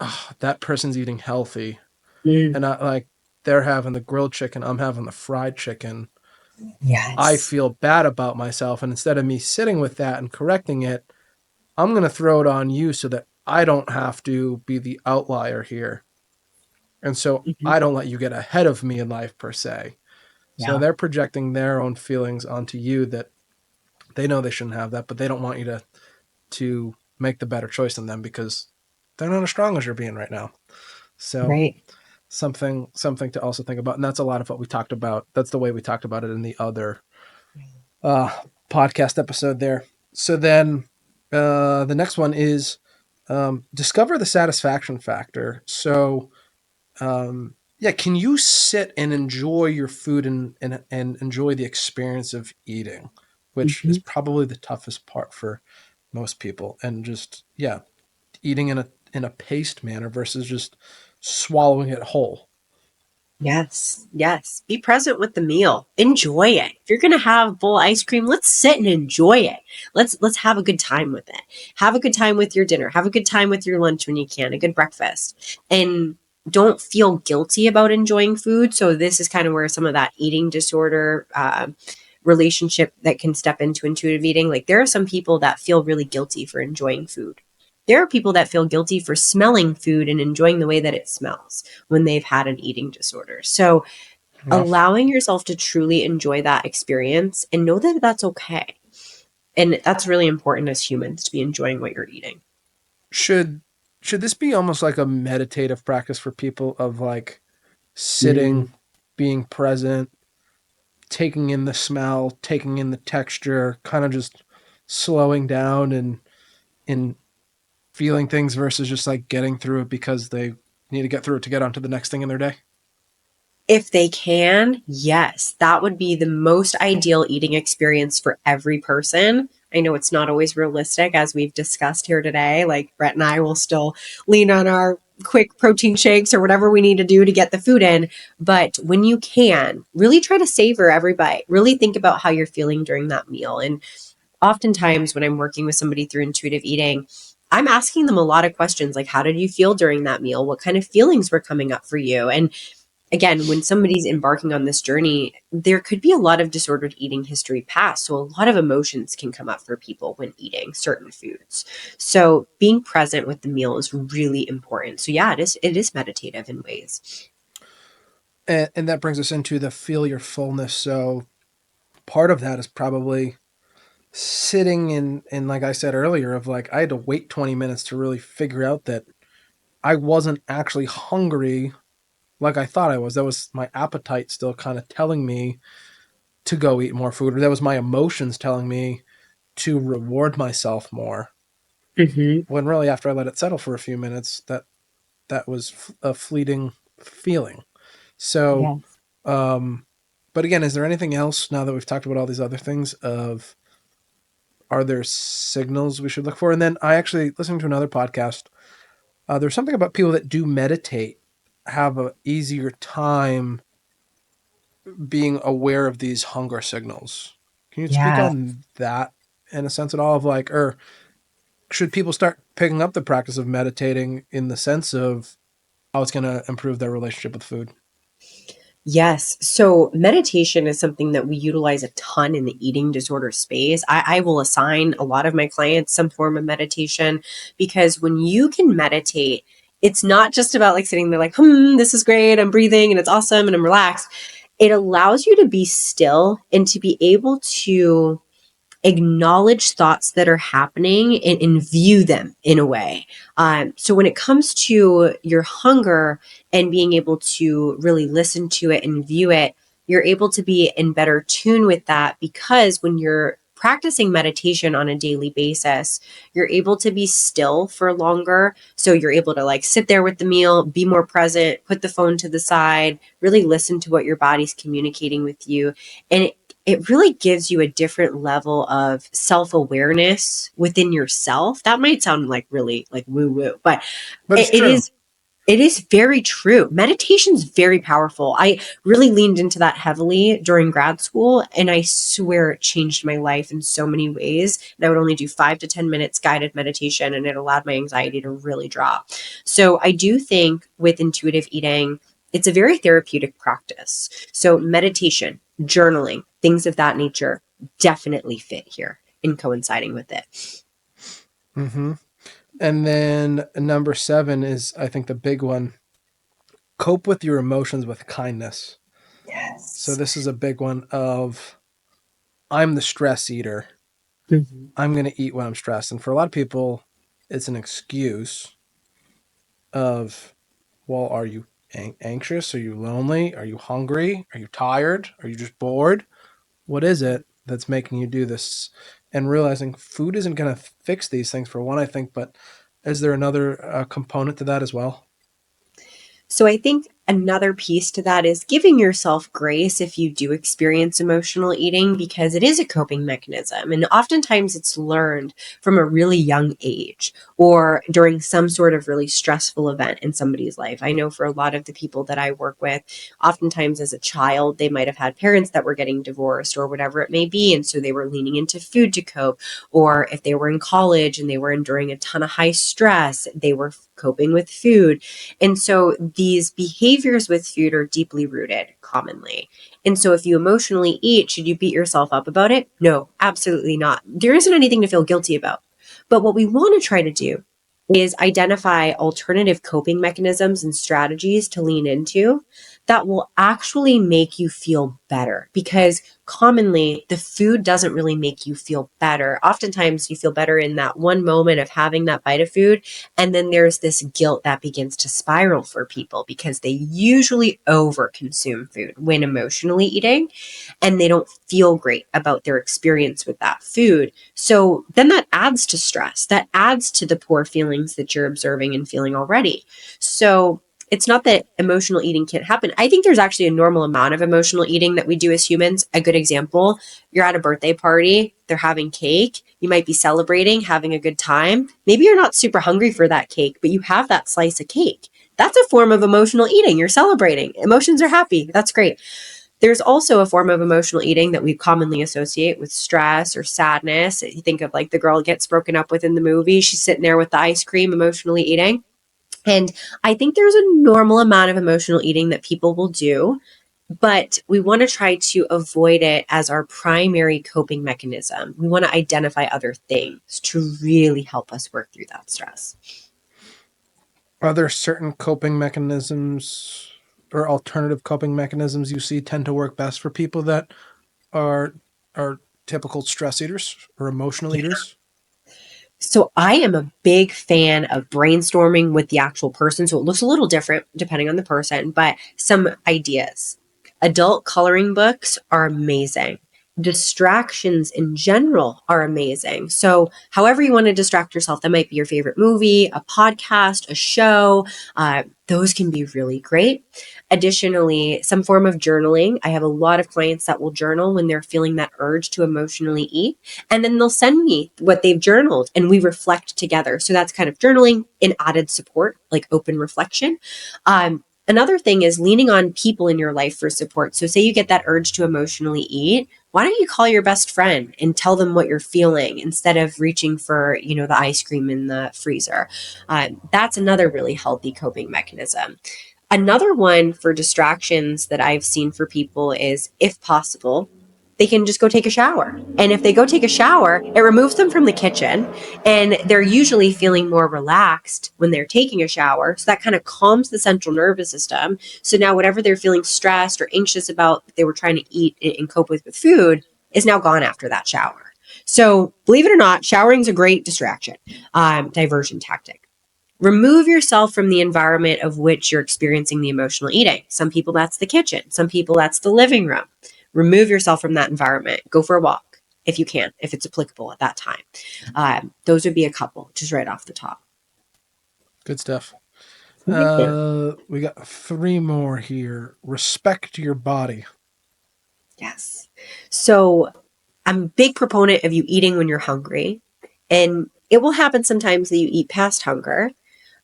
oh, that person's eating healthy. And they're having the grilled chicken, I'm having the fried chicken. Yes. I feel bad about myself. And instead of me sitting with that and correcting it, I'm going to throw it on you so that I don't have to be the outlier here. And so I don't let you get ahead of me in life per se. Yeah. So they're projecting their own feelings onto you that they know they shouldn't have that, but they don't want you to make the better choice than them because they're not as strong as you're being right now. So something to also think about. And that's a lot of what we talked about. That's the way we talked about it in the other podcast episode there. So then the next one is discover the satisfaction factor. So can you sit and enjoy your food and enjoy the experience of eating, which is probably the toughest part for most people. And just, eating in a paced manner versus just swallowing it whole. Yes. Be present with the meal. Enjoy it. If you're going to have a bowl of ice cream, let's sit and enjoy it. Let's have a good time with it. Have a good time with your dinner. Have a good time with your lunch when you can, a good breakfast. And don't feel guilty about enjoying food. So this is kind of where some of that eating disorder relationship that can step into intuitive eating. Like there are some people that feel really guilty for enjoying food. There are people that feel guilty for smelling food and enjoying the way that it smells when they've had an eating disorder. So allowing yourself to truly enjoy that experience and know that that's okay. And that's really important as humans to be enjoying what you're eating. Should this be almost like a meditative practice for people of like sitting, being present, taking in the smell, taking in the texture, kind of just slowing down and feeling things versus just like getting through it because they need to get through it to get onto the next thing in their day? If they can, yes, that would be the most ideal eating experience for every person. I know it's not always realistic, as we've discussed here today. Like Brett and I will still lean on our quick protein shakes or whatever we need to do to get the food in. But when you can, really try to savor every bite. Really think about how you're feeling during that meal. And oftentimes when I'm working with somebody through intuitive eating, I'm asking them a lot of questions like, how did you feel during that meal? What kind of feelings were coming up for you? And again, when somebody's embarking on this journey, there could be a lot of disordered eating history past. So a lot of emotions can come up for people when eating certain foods. So being present with the meal is really important. So yeah, it is meditative in ways. And that brings us into the feel your fullness. So part of that is probably sitting in like I said earlier, of like I had to wait 20 minutes to really figure out that I wasn't actually hungry like I thought I was. That was my appetite still kind of telling me to go eat more food, or that was my emotions telling me to reward myself more. Mm-hmm. When really, after I let it settle for a few minutes, that was a fleeting feeling. So, Yeah. but again, is there anything else now that we've talked about all these other things? Of are there signals we should look for? And then I actually listening to another podcast. There's something about people that do meditate have a easier time being aware of these hunger signals. Can you speak Yeah. on that in a sense at all, of like, or should people start picking up the practice of meditating in the sense of how it's going to improve their relationship with food? Yes. So meditation is something that we utilize a ton in the eating disorder space. I will assign a lot of my clients some form of meditation, because when you can meditate, it's not just about like sitting there like, this is great. I'm breathing and it's awesome and I'm relaxed. It allows you to be still and to be able to acknowledge thoughts that are happening and view them in a way. So when it comes to your hunger and being able to really listen to it and view it, you're able to be in better tune with that, because when you're practicing meditation on a daily basis, you're able to be still for longer. So you're able to like sit there with the meal, be more present, put the phone to the side, really listen to what your body's communicating with you. And it really gives you a different level of self-awareness within yourself. That might sound like really like woo-woo, but But it's it true. is it is very true. Meditation's very powerful. I really leaned into that heavily during grad school, and I swear it changed my life in so many ways. And I would only do 5 to 10 minutes guided meditation, and it allowed my anxiety to really drop. So I do think with intuitive eating, it's a very therapeutic practice. So meditation, journaling, things of that nature definitely fit here in coinciding with it. Mm-hmm. And then number 7 is, I think, the big one. Cope with your emotions with kindness. So Yes. this is a big one of, I'm the stress eater. Mhm. I'm going to eat when I'm stressed. And for a lot of people, it's an excuse of, well, are you anxious? Are you lonely? Are you hungry? Are you tired? Are you just bored? What is it that's making you do this? And realizing food isn't going to fix these things, for one, I think, but is there another component to that as well? So I think another piece to that is giving yourself grace if you do experience emotional eating, because it is a coping mechanism. And oftentimes it's learned from a really young age or during some sort of really stressful event in somebody's life. I know for a lot of the people that I work with, oftentimes as a child, they might have had parents that were getting divorced or whatever it may be. And so they were leaning into food to cope. Or if they were in college and they were enduring a ton of high stress, they were coping with food. And so these behaviors with food are deeply rooted commonly. And so if you emotionally eat, should you beat yourself up about it? No, absolutely not. There isn't anything to feel guilty about. But what we want to try to do is identify alternative coping mechanisms and strategies to lean into that will actually make you feel better, because commonly the food doesn't really make you feel better. Oftentimes you feel better in that one moment of having that bite of food, and then there's this guilt that begins to spiral for people because they usually over consume food when emotionally eating, and they don't feel great about their experience with that food. So then that adds to stress, that adds to the poor feelings that you're observing and feeling already. So it's not that emotional eating can't happen. I think there's actually a normal amount of emotional eating that we do as humans. A good example, you're at a birthday party, they're having cake, you might be celebrating, having a good time. Maybe you're not super hungry for that cake, but you have that slice of cake. That's a form of emotional eating. You're celebrating. Emotions are happy. That's great. There's also a form of emotional eating that we commonly associate with stress or sadness. You think of like the girl gets broken up with in the movie. She's sitting there with the ice cream, emotionally eating. And I think there's a normal amount of emotional eating that people will do, but we want to try to avoid it as our primary coping mechanism. We want to identify other things to really help us work through that stress. Are there certain coping mechanisms or alternative coping mechanisms you see tend to work best for people that are typical stress eaters or emotional eaters? So I am a big fan of brainstorming with the actual person. So it looks a little different depending on the person, but some ideas. Adult coloring books are amazing. Distractions in general are amazing. So however you want to distract yourself, that might be your favorite movie, a podcast, a show. Those can be really great. Additionally, some form of journaling. I have a lot of clients that will journal when they're feeling that urge to emotionally eat. And then they'll send me what they've journaled and we reflect together. So that's kind of journaling in added support, like open reflection. Another thing is leaning on people in your life for support. So say you get that urge to emotionally eat, why don't you call your best friend and tell them what you're feeling instead of reaching for, the ice cream in the freezer? That's another really healthy coping mechanism. Another one for distractions that I've seen for people is, if possible, they can just go take a shower. And if they go take a shower, it removes them from the kitchen and they're usually feeling more relaxed when they're taking a shower. So that kind of calms the central nervous system. So now whatever they're feeling stressed or anxious about that they were trying to eat and cope with food is now gone after that shower. So believe it or not, showering is a great distraction, diversion tactic. Remove yourself from the environment of which you're experiencing the emotional eating. Some people that's the kitchen. Some people that's the living room. Remove yourself from that environment. Go for a walk if you can, if it's applicable at that time. Those would be a couple, just right off the top. Good stuff. We got 3 more here. Respect your body. Yes. So I'm a big proponent of you eating when you're hungry. And it will happen sometimes that you eat past hunger.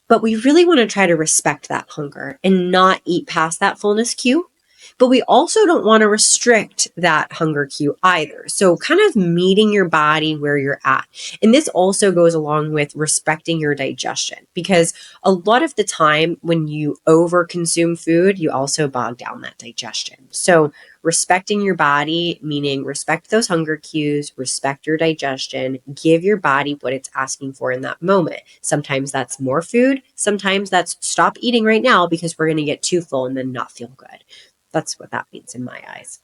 But we really want to try to respect that hunger and not eat past that fullness cue. But we also don't want to restrict that hunger cue either. So kind of meeting your body where you're at. And this also goes along with respecting your digestion, because a lot of the time when you over consume food, you also bog down that digestion. So respecting your body, meaning respect those hunger cues, respect your digestion, give your body what it's asking for in that moment. Sometimes that's more food. Sometimes that's stop eating right now because we're going to get too full and then not feel good. That's what that means in my eyes.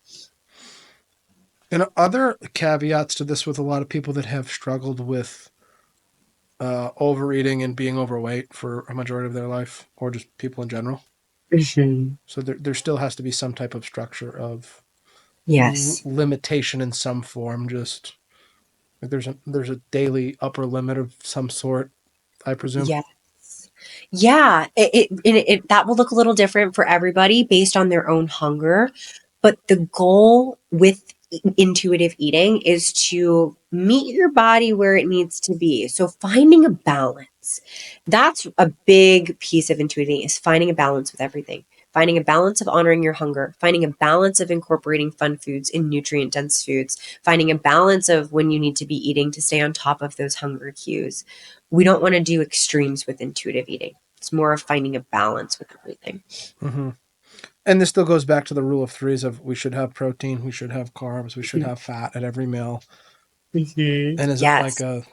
And other caveats to this with a lot of people that have struggled with overeating and being overweight for a majority of their life, or just people in general. Mm-hmm. So there still has to be some type of structure of limitation in some form. Just like there's a daily upper limit of some sort, I presume. Yes. Yeah, it that will look a little different for everybody based on their own hunger. But the goal with intuitive eating is to meet your body where it needs to be. So finding a balance. That's a big piece of intuitive eating, is finding a balance with everything. Finding a balance of honoring your hunger, finding a balance of incorporating fun foods and nutrient dense foods, finding a balance of when you need to be eating to stay on top of those hunger cues. We don't want to do extremes with intuitive eating. It's more of finding a balance with everything. Mm-hmm. And this still goes back to the rule of threes of we should have protein, we should have carbs, we should have fat at every meal. Mm-hmm. And is it like a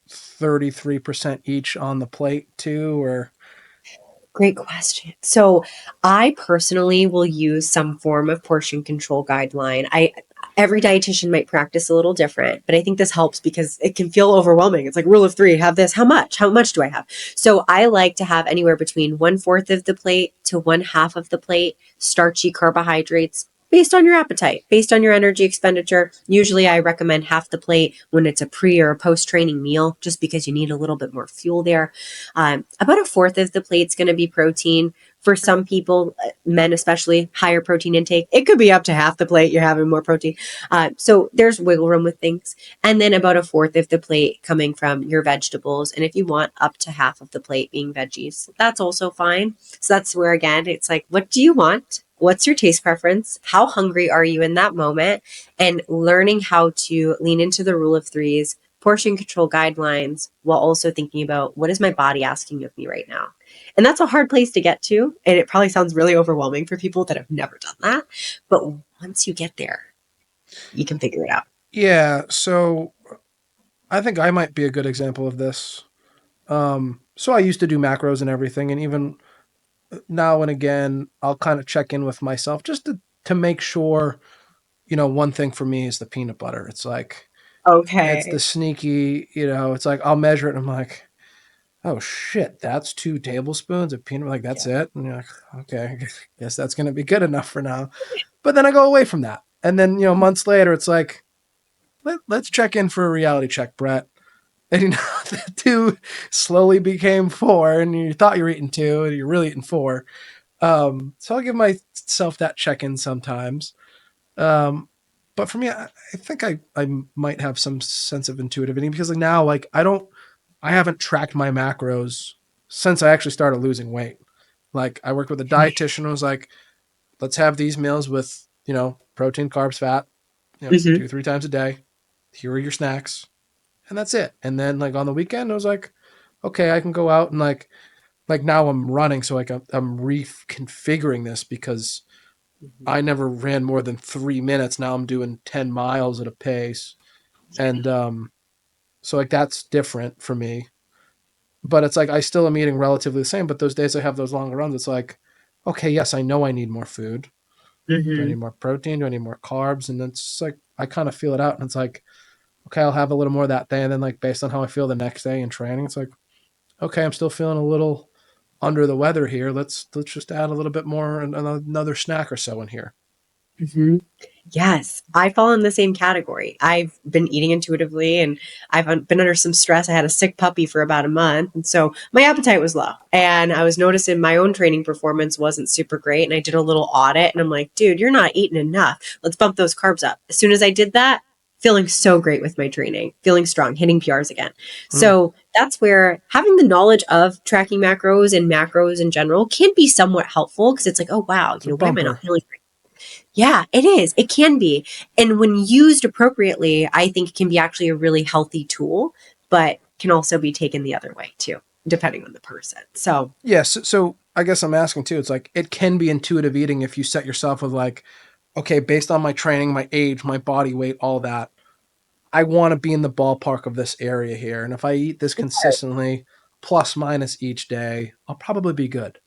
33% each on the plate too, or? Great question. So I personally will use some form of portion control guideline. Every dietitian might practice a little different, but I think this helps because it can feel overwhelming. It's like rule of 3, have this. How much? How much do I have? So I like to have anywhere between 1/4 of the plate to 1/2 of the plate, starchy carbohydrates, based on your appetite, based on your energy expenditure. Usually I recommend half the plate when it's a pre or a post-training meal, just because you need a little bit more fuel there. About 1/4 of the plate is going to be protein. For some people, men especially, higher protein intake. It could be up to half the plate. You're having more protein. So there's wiggle room with things. And then about a fourth of the plate coming from your vegetables. And if you want up to half of the plate being veggies, that's also fine. So that's where, again, it's like, what do you want? What's your taste preference? How hungry are you in that moment? And learning how to lean into the rule of threes, portion control guidelines, while also thinking about what is my body asking of me right now? And that's a hard place to get to. And it probably sounds really overwhelming for people that have never done that. But once you get there, you can figure it out. Yeah. So I think I might be a good example of this. So I used to do macros and everything. And even now and again, I'll kind of check in with myself just to make sure, one thing for me is the peanut butter. It's like, it's the Okay. sneaky, it's like I'll measure it and I'm like, oh shit, that's 2 tablespoons of peanut butter. Like, that's Yeah. it. And you're like, okay, I guess that's going to be good enough for now. But then I go away from that. And then, months later, it's like, let's check in for a reality check, Brett. And the 2 slowly became 4, and you thought you were eating 2, and you're really eating 4. So I'll give myself that check-in sometimes. But for me, I think I might have some sense of intuitive eating because now, like, I haven't tracked my macros since I actually started losing weight. Like, I worked with a dietitian and was like, let's have these meals with, protein, carbs, fat, Mm-hmm. 2, 3 times a day. Here are your snacks. And that's it. And then, like, on the weekend, I was like, okay, I can go out and like now I'm running. So like I'm reconfiguring this because I never ran more than 3 minutes. Now I'm doing 10 miles at a pace. And, so like that's different for me, but it's like, I still am eating relatively the same, but those days I have those longer runs. It's like, okay, yes, I know I need more food. Do I Mm-hmm. need more protein? Do I need more carbs? And it's like, I kind of feel it out and it's like, okay, I'll have a little more that day. And then, like, based on how I feel the next day in training, it's like, okay, I'm still feeling a little under the weather here. Let's just add a little bit more and another snack or so in here. Mm-hmm. Yes, I fall in the same category. I've been eating intuitively and I've been under some stress. I had a sick puppy for about a month. And so my appetite was low. And I was noticing my own training performance wasn't super great. And I did a little audit and I'm like, dude, you're not eating enough. Let's bump those carbs up. As soon as I did that, feeling so great with my training, feeling strong, hitting PRs again. Mm, So that's where having the knowledge of tracking macros and macros in general can be somewhat helpful because it's like, oh, wow, it's a why am I not bumper. feeling great? Yeah, it is. It can be. And when used appropriately, I think it can be actually a really healthy tool, but can also be taken the other way too, depending on the person. So, Yes. So I guess I'm asking too. It's like, it can be intuitive eating if you set yourself with like, okay, based on my training, my age, my body weight, all that, I want to be in the ballpark of this area here. And if I eat this consistently, plus minus each day, I'll probably be good.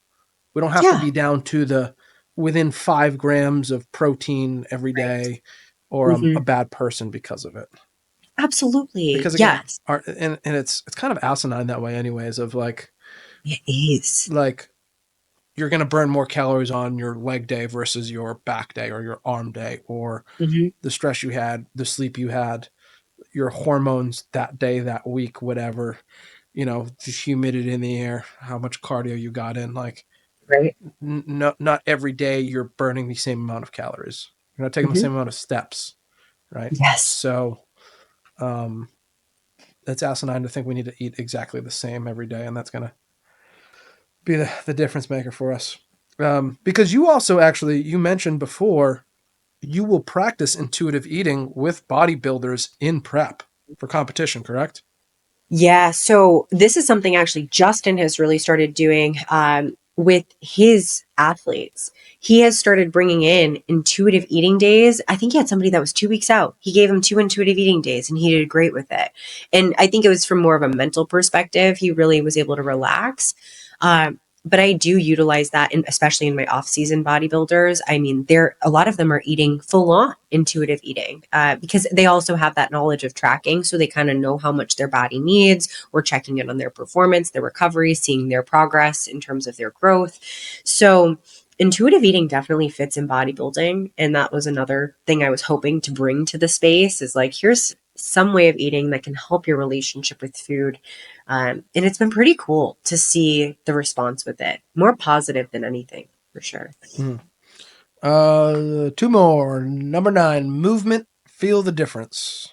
We don't have to yeah, be down to the within 5 grams of protein every right. day, or I'm a Hmm. bad person because of it. Absolutely. Because again, Yes, and it's kind of asinine that way, anyways. Of it is. like you're gonna burn more calories on your leg day versus your back day or your arm day, or Hmm. the stress you had, the sleep you had, your hormones that day, that week, whatever. The humidity in the air, how much cardio you got in. Like, Right. not every day you're burning the same amount of calories. You're not taking the Hmm. same amount of steps, right? Yes. So, um, it's asinine to think we need to eat exactly the same every day, and that's going to be the difference maker for us. Because you also actually, you mentioned before, you will practice intuitive eating with bodybuilders in prep for competition, correct? Yeah, so this is something actually Justin has really started doing with his athletes. He has started bringing in intuitive eating days. I think he had somebody that was 2 weeks out. He gave him 2 intuitive eating days and he did great with it. And I think it was from more of a mental perspective. He really was able to relax. But I do utilize that, especially in my off-season bodybuilders. I mean, a lot of them are eating full-on intuitive eating because they also have that knowledge of tracking, so they kind of know how much their body needs. We're checking in on their performance, their recovery, seeing their progress in terms of their growth. So intuitive eating definitely fits in bodybuilding, and that was another thing I was hoping to bring to the space. Is like, here's some way of eating that can help your relationship with food. And it's been pretty cool to see the response with it. More positive than anything, for sure. Two more. Number 9, movement. Feel the difference.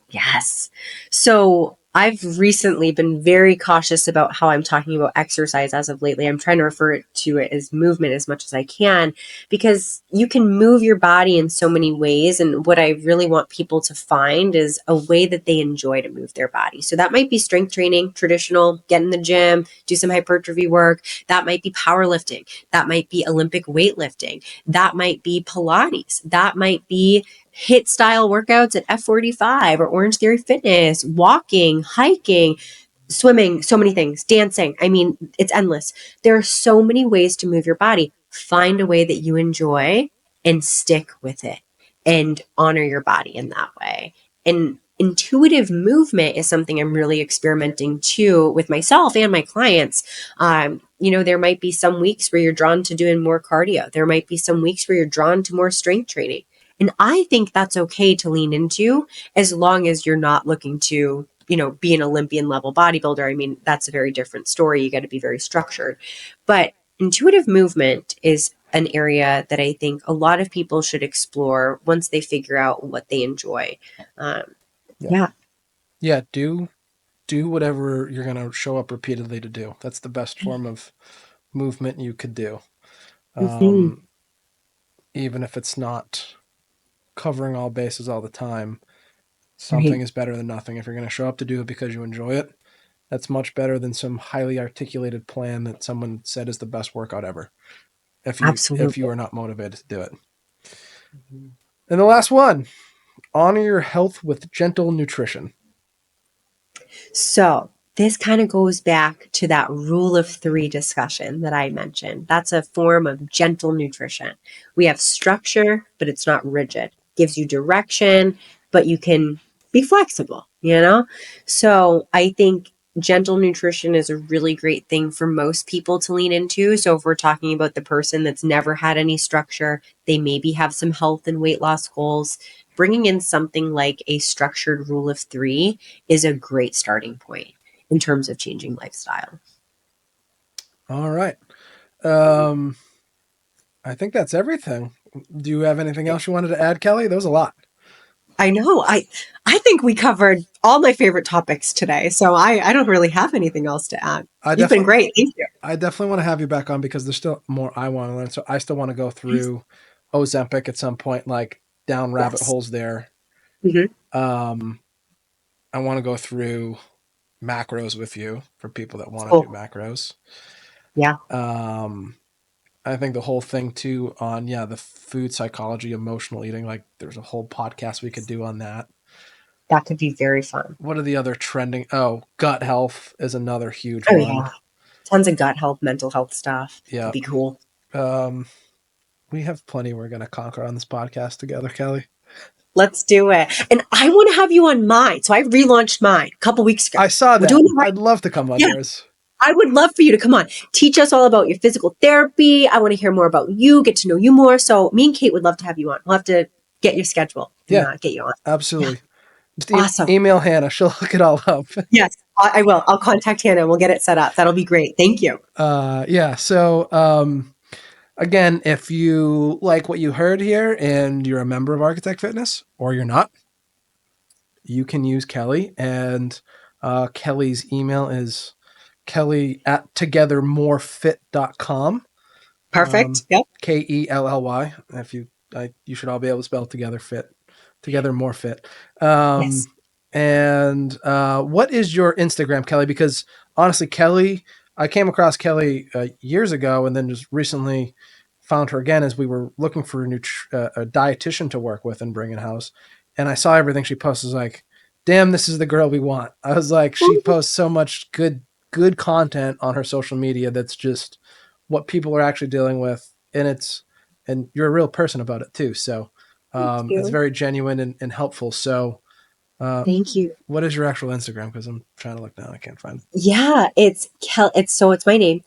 Yes. So I've recently been very cautious about how I'm talking about exercise as of lately. I'm trying to refer to it as movement as much as I can, because you can move your body in so many ways. And what I really want people to find is a way that they enjoy to move their body. So that might be strength training, traditional, get in the gym, do some hypertrophy work. That might be powerlifting. That might be Olympic weightlifting. That might be Pilates. That might be HIIT style workouts at F45 or Orange Theory Fitness, walking, hiking, swimming, so many things, dancing. I mean, it's endless. There are so many ways to move your body. Find a way that you enjoy and stick with it and honor your body in that way. And intuitive movement is something I'm really experimenting too with myself and my clients. There might be some weeks where you're drawn to doing more cardio. There might be some weeks where you're drawn to more strength training. And I think that's okay to lean into, as long as you're not looking to, be an Olympian level bodybuilder. I mean, that's a very different story. You got to be very structured. But intuitive movement is an area that I think a lot of people should explore once they figure out what they enjoy. Yeah. Do whatever you're going to show up repeatedly to do. That's the best form of movement you could do. Even if it's not covering all bases all the time, something is better than nothing. If you're going to show up to do it because you enjoy it, that's much better than some highly articulated plan that someone said is the best workout ever, if you are not motivated to do it. And the last one, honor your health with gentle nutrition. So this kind of goes back to that rule of 3 discussion that I mentioned. That's a form of gentle nutrition. We have structure, but it's not rigid. Gives you direction, but you can be flexible, So I think gentle nutrition is a really great thing for most people to lean into. So if we're talking about the person that's never had any structure, they maybe have some health and weight loss goals, bringing in something like a structured rule of 3 is a great starting point in terms of changing lifestyle. All right. I think that's everything. Do you have anything else you wanted to add, Kelly? That was a lot. I know. I think we covered all my favorite topics today, so I don't really have anything else to add. You've been great. Thank you. I definitely want to have you back on, because there's still more I want to learn. So I still want to go through Ozempic at some point, like down rabbit holes there. I want to go through macros with you for people that want to do macros. Yeah. I think the whole thing too on, the food psychology, emotional eating, like there's a whole podcast we could do on that. That could be very fun. What are the other trending? Gut health is another huge one. Yeah. Tons of gut health, mental health stuff. Yeah. It'd be cool. We have plenty we're going to conquer on this podcast together, Kelly. Let's do it. And I want to have you on mine. So I relaunched mine a couple weeks ago. I saw that. I'd love to come on yours. I would love for you to come on. Teach us all about your physical therapy. I want to hear more about you, get to know you more. So me and Kate would love to have you on. We'll have to get your schedule and get you on. Absolutely. Yeah. Awesome. Email Hannah. She'll look it all up. Yes, I will. I'll contact Hannah and we'll get it set up. That'll be great. Thank you. So, again, if you like what you heard here and you're a member of Architect Fitness, or you're not, you can use Kelly. And Kelly's email is kelly@togethermorefit.com. Perfect. Yep. Kelly. You should all be able to spell together fit. Together more fit. Yes. And what is your Instagram, Kelly? Because honestly, Kelly, I came across Kelly years ago, and then just recently found her again as we were looking for a dietitian to work with and bring in house. And I saw everything she posts. Was like, damn, this is the girl we want. I was like, she posts so much good content on her social media that's just what people are actually dealing with, and you're a real person about it too. So it's very genuine and helpful. So thank you. What is your actual Instagram? Because I'm trying to look now. I can't find it. Yeah, it's my name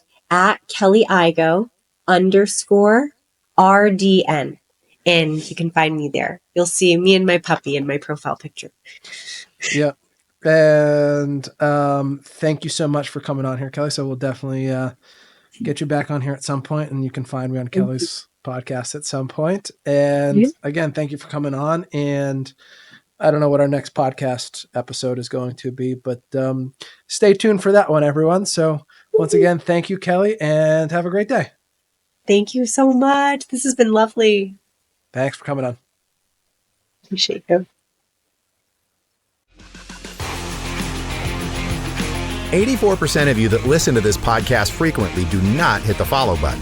@Kelly Igo _RDN. And you can find me there. you'll see me and my puppy in my profile picture. Yeah. And thank you so much for coming on here, Kelly. So we'll definitely get you back on here at some point, and you can find me on Kelly's podcast at some point. And again, thank you for coming on. And I don't know what our next podcast episode is going to be, but stay tuned for that one, everyone. So once again, thank you, Kelly, and have a great day. Thank you so much. This has been lovely. Thanks for coming on. Appreciate you. 84% of you that listen to this podcast frequently do not hit the follow button.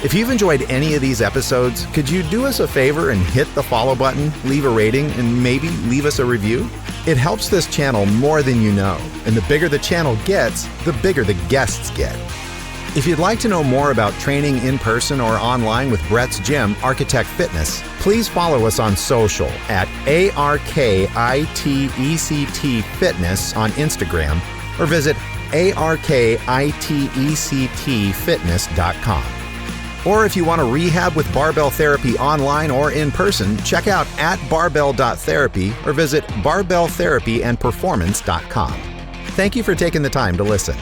If you've enjoyed any of these episodes, could you do us a favor and hit the follow button, leave a rating, and maybe leave us a review? It helps this channel more than you know, and the bigger the channel gets, the bigger the guests get. If you'd like to know more about training in person or online with Brett's Gym, Architect Fitness, please follow us on social at ARKITECT Fitness on Instagram or visit ARKITECTFitness.com. Or if you want to rehab with barbell therapy online or in person, check out @barbell.therapy or visit barbelltherapyandperformance.com. Thank you for taking the time to listen.